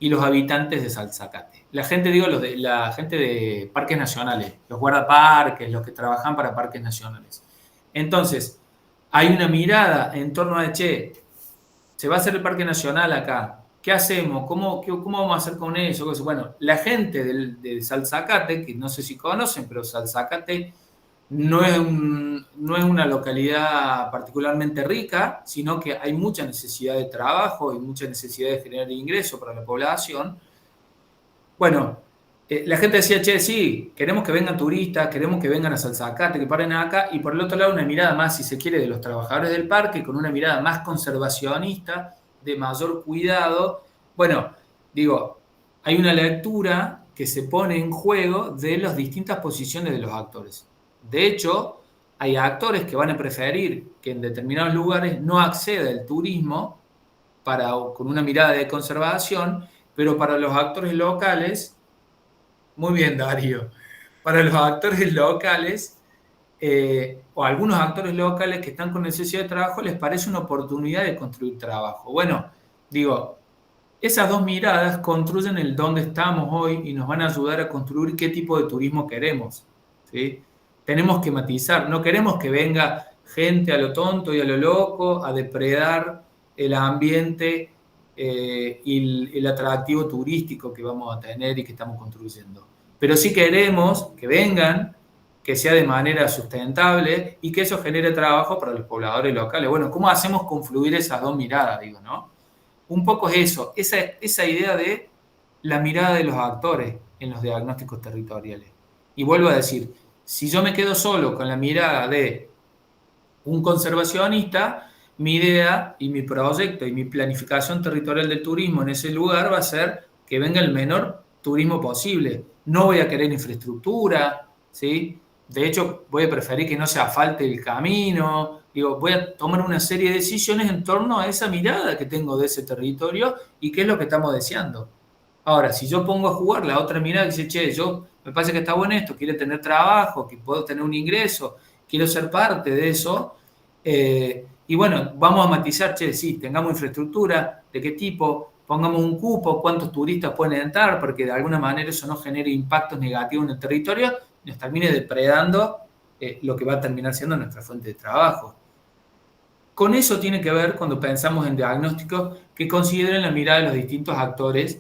y los habitantes de Salzacate. La gente, la gente de parques nacionales, los guardaparques, los que trabajan para parques nacionales. Entonces, hay una mirada en torno a, che, se va a hacer el Parque Nacional acá, ¿qué hacemos? ¿Cómo vamos a hacer con eso? Bueno, la gente de Salzacate, que no sé si conocen, pero Salzacate no es una localidad particularmente rica, sino que hay mucha necesidad de trabajo y mucha necesidad de generar ingresos para la población. Bueno, la gente decía, che, sí, queremos que vengan turistas, queremos que vengan a Salzacate, que paren acá, y por el otro lado una mirada más, si se quiere, de los trabajadores del parque, con una mirada más conservacionista, de mayor cuidado. Bueno, digo, hay una lectura que se pone en juego de las distintas posiciones de los actores. De hecho, hay actores que van a preferir que en determinados lugares no acceda el turismo con una mirada de conservación, pero para los actores locales, muy bien Darío, para los actores locales o algunos actores locales que están con necesidad de trabajo les parece una oportunidad de construir trabajo. Bueno, digo, esas dos miradas construyen el dónde estamos hoy y nos van a ayudar a construir qué tipo de turismo queremos, ¿sí? Tenemos que matizar, no queremos que venga gente a lo tonto y a lo loco a depredar el ambiente y el atractivo turístico que vamos a tener y que estamos construyendo. Pero sí queremos que vengan, que sea de manera sustentable y que eso genere trabajo para los pobladores locales. Bueno, ¿cómo hacemos confluir esas dos miradas, digo, no? Un poco es eso, esa idea de la mirada de los actores en los diagnósticos territoriales. Y vuelvo a decir, si yo me quedo solo con la mirada de un conservacionista, mi idea y mi proyecto y mi planificación territorial del turismo en ese lugar va a ser que venga el menor turismo posible. no voy a querer infraestructura, ¿sí? De hecho, voy a preferir que no se asfalte el camino. Digo, voy a tomar una serie de decisiones en torno a esa mirada que tengo de ese territorio y qué es lo que estamos deseando. Ahora, si yo pongo a jugar la otra mirada que dice, che, yo me parece que está bueno esto, quiero tener trabajo, que puedo tener un ingreso, quiero ser parte de eso, y bueno, vamos a matizar, che, sí, tengamos infraestructura, de qué tipo, pongamos un cupo, cuántos turistas pueden entrar, porque de alguna manera eso no genere impactos negativos en el territorio, nos termine depredando lo que va a terminar siendo nuestra fuente de trabajo. Con eso tiene que ver cuando pensamos en diagnósticos que consideren la mirada de los distintos actores,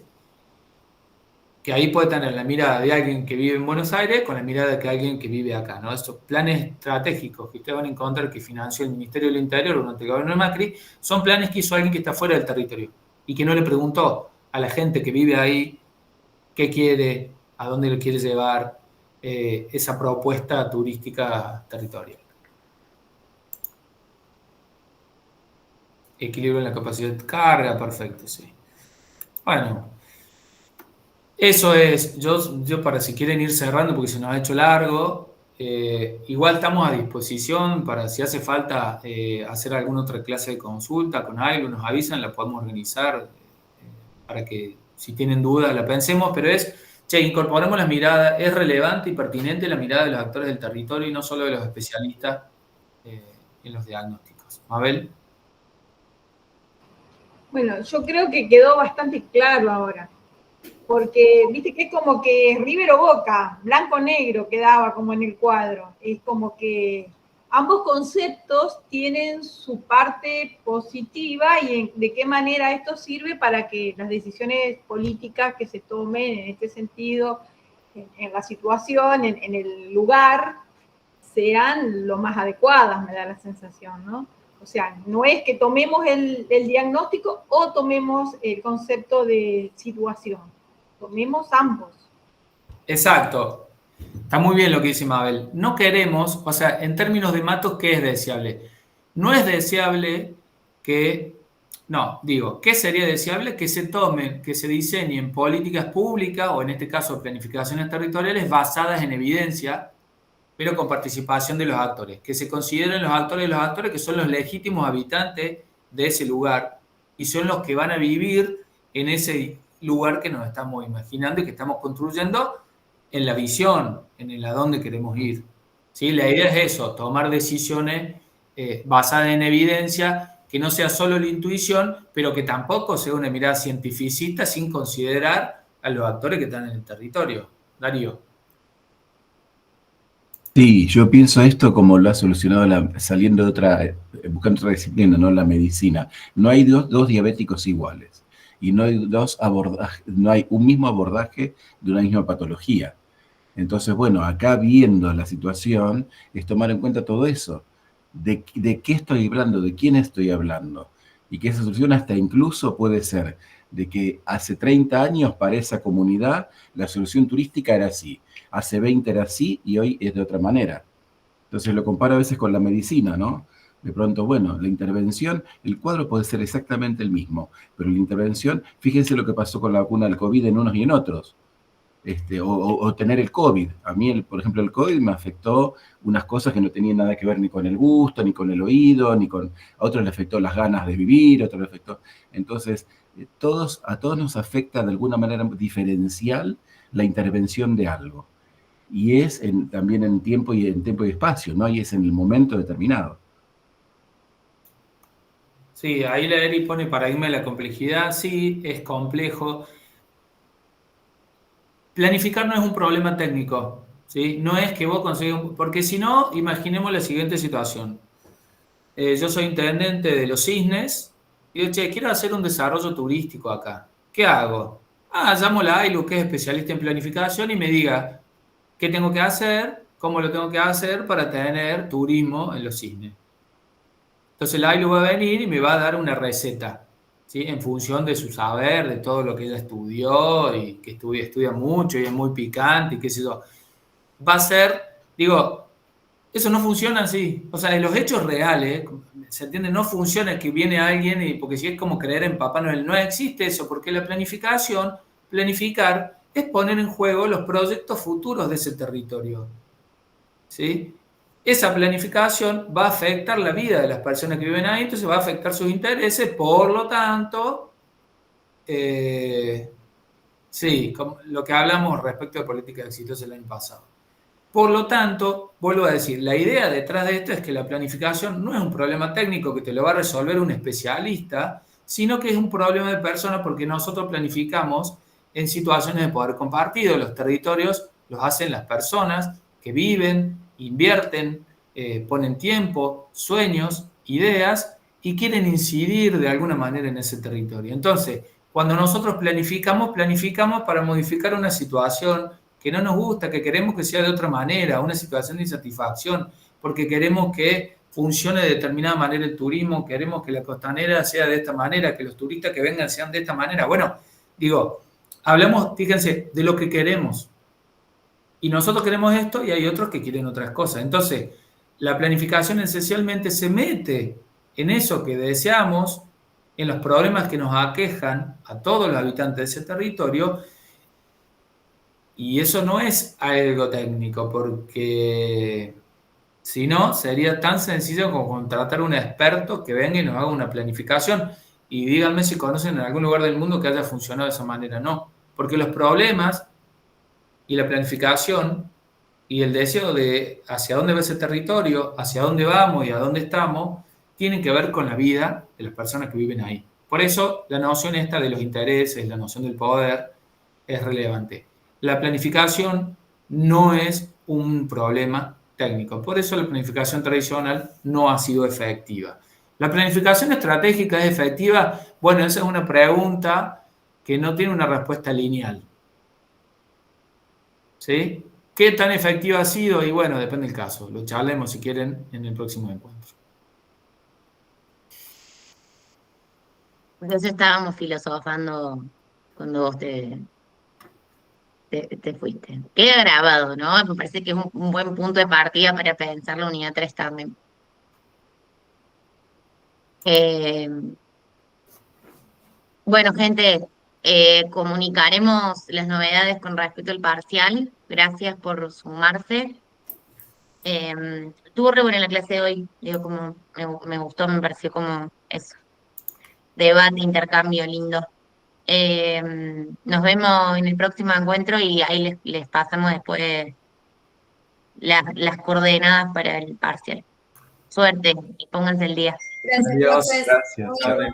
que ahí puede tener la mirada de alguien que vive en Buenos Aires con la mirada de alguien que vive acá, ¿no? Estos planes estratégicos que ustedes van a encontrar que financió el Ministerio del Interior durante el gobierno de Macri, son planes que hizo alguien que está fuera del territorio y que no le preguntó a la gente que vive ahí qué quiere, a dónde le quiere llevar esa propuesta turística territorial. Equilibrio en la capacidad de carga, perfecto, sí. Bueno, eso es, yo para si quieren ir cerrando porque se nos ha hecho largo, igual estamos a disposición para si hace falta hacer alguna otra clase de consulta con algo, nos avisan, la podemos organizar para que si tienen dudas la pensemos, pero incorporemos la mirada, es relevante y pertinente la mirada de los actores del territorio y no solo de los especialistas en los diagnósticos. Mabel. Bueno, yo creo que quedó bastante claro ahora. Porque, viste que es como que River o Boca, blanco-negro quedaba como en el cuadro. Es como que ambos conceptos tienen su parte positiva y de qué manera esto sirve para que las decisiones políticas que se tomen en este sentido, en la situación, en el lugar, sean lo más adecuadas, me da la sensación, ¿no? O sea, no es que tomemos el diagnóstico o tomemos el concepto de situación. Tomemos ambos. Exacto. Está muy bien lo que dice Mabel. No queremos, o sea, en términos de Matos, ¿qué es deseable? No es deseable que, ¿qué sería deseable? Que se tomen, que se diseñen políticas públicas, o en este caso planificaciones territoriales, basadas en evidencia, pero con participación de los actores. Que se consideren los actores que son los legítimos habitantes de ese lugar y son los que van a vivir en ese lugar que nos estamos imaginando y que estamos construyendo en la visión, en el a dónde queremos ir. ¿Sí? La idea es eso, tomar decisiones basadas en evidencia, que no sea solo la intuición, pero que tampoco sea una mirada cientificista sin considerar a los actores que están en el territorio. Darío. Sí, yo pienso esto como lo ha solucionado saliendo de otra, buscando otra disciplina, no la medicina. No hay dos diabéticos iguales. Y no hay no hay un mismo abordaje de una misma patología. Entonces, bueno, acá viendo la situación, es tomar en cuenta todo eso. ¿De qué estoy hablando? ¿De quién estoy hablando? Y que esa solución hasta incluso puede ser de que hace 30 años para esa comunidad la solución turística era así. Hace 20 era así y hoy es de otra manera. Entonces lo comparo a veces con la medicina, ¿no? De pronto, bueno, la intervención, el cuadro puede ser exactamente el mismo, pero la intervención, fíjense lo que pasó con la vacuna del COVID en unos y en otros, o tener el COVID. A mí, por ejemplo, el COVID me afectó unas cosas que no tenían nada que ver ni con el gusto, ni con el oído, a otros le afectó las ganas de vivir, a otros le afectó. Entonces, a todos nos afecta de alguna manera diferencial la intervención de algo. Y es también en tiempo y espacio, ¿no? Y es en el momento determinado. Sí, ahí la Eri pone paradigma de la complejidad. Sí, es complejo. Planificar no es un problema técnico, ¿sí? No es que vos consigas, porque si no, imaginemos la siguiente situación. Yo soy intendente de Los Cisnes y digo, quiero hacer un desarrollo turístico acá. ¿Qué hago? Llamo a la AILU, que es especialista en planificación, y me diga qué tengo que hacer, cómo lo tengo que hacer para tener turismo en Los Cisnes. Entonces la AILU va a venir y me va a dar una receta, ¿sí? En función de su saber, de todo lo que ella estudió y que estudia mucho y es muy picante y qué sé yo. Va a ser, eso no funciona así. O sea, en los hechos reales, ¿se entiende? No funciona que viene alguien porque si es como creer en Papá Noel, no existe eso, porque la planificar es poner en juego los proyectos futuros de ese territorio. ¿Sí? Esa planificación va a afectar la vida de las personas que viven ahí, entonces va a afectar sus intereses, por lo tanto, sí, como lo que hablamos respecto de política exitosa el año pasado. Por lo tanto, vuelvo a decir, la idea detrás de esto es que la planificación no es un problema técnico que te lo va a resolver un especialista, sino que es un problema de persona porque nosotros planificamos en situaciones de poder compartido. Los territorios los hacen las personas que viven, invierten, ponen tiempo, sueños, ideas y quieren incidir de alguna manera en ese territorio. Entonces, cuando nosotros planificamos para modificar una situación que no nos gusta, que queremos que sea de otra manera, una situación de insatisfacción, porque queremos que funcione de determinada manera el turismo, queremos que la costanera sea de esta manera, que los turistas que vengan sean de esta manera. Bueno, digo, hablamos, fíjense, de lo que queremos. Y nosotros queremos esto y hay otros que quieren otras cosas. Entonces, la planificación esencialmente se mete en eso que deseamos, en los problemas que nos aquejan a todos los habitantes de ese territorio, y eso no es algo técnico, porque si no, sería tan sencillo como contratar a un experto que venga y nos haga una planificación. Y díganme si conocen en algún lugar del mundo que haya funcionado de esa manera. No, porque los problemas y la planificación y el deseo de hacia dónde va ese territorio, hacia dónde vamos y a dónde estamos, tienen que ver con la vida de las personas que viven ahí. Por eso la noción esta de los intereses, la noción del poder, es relevante. La planificación no es un problema técnico. Por eso la planificación tradicional no ha sido efectiva. ¿La planificación estratégica es efectiva? Bueno, esa es una pregunta que no tiene una respuesta lineal. ¿Sí? ¿Qué tan efectiva ha sido? Y bueno, depende del caso. Lo charlemos si quieren en el próximo encuentro. Entonces estábamos filosofando cuando vos te fuiste. Queda grabado, ¿no? Me parece que es un buen punto de partida para pensar la unidad 3 también. Bueno, gente, comunicaremos las novedades con respecto al parcial. Gracias por sumarse. Estuvo re buena la clase de hoy. Digo, como me gustó, me pareció como eso. Debate, intercambio lindo. Nos vemos en el próximo encuentro y ahí les pasamos después las coordenadas para el parcial. Suerte y pónganse el día. Gracias, Adiós. profes. Gracias. Muy bien.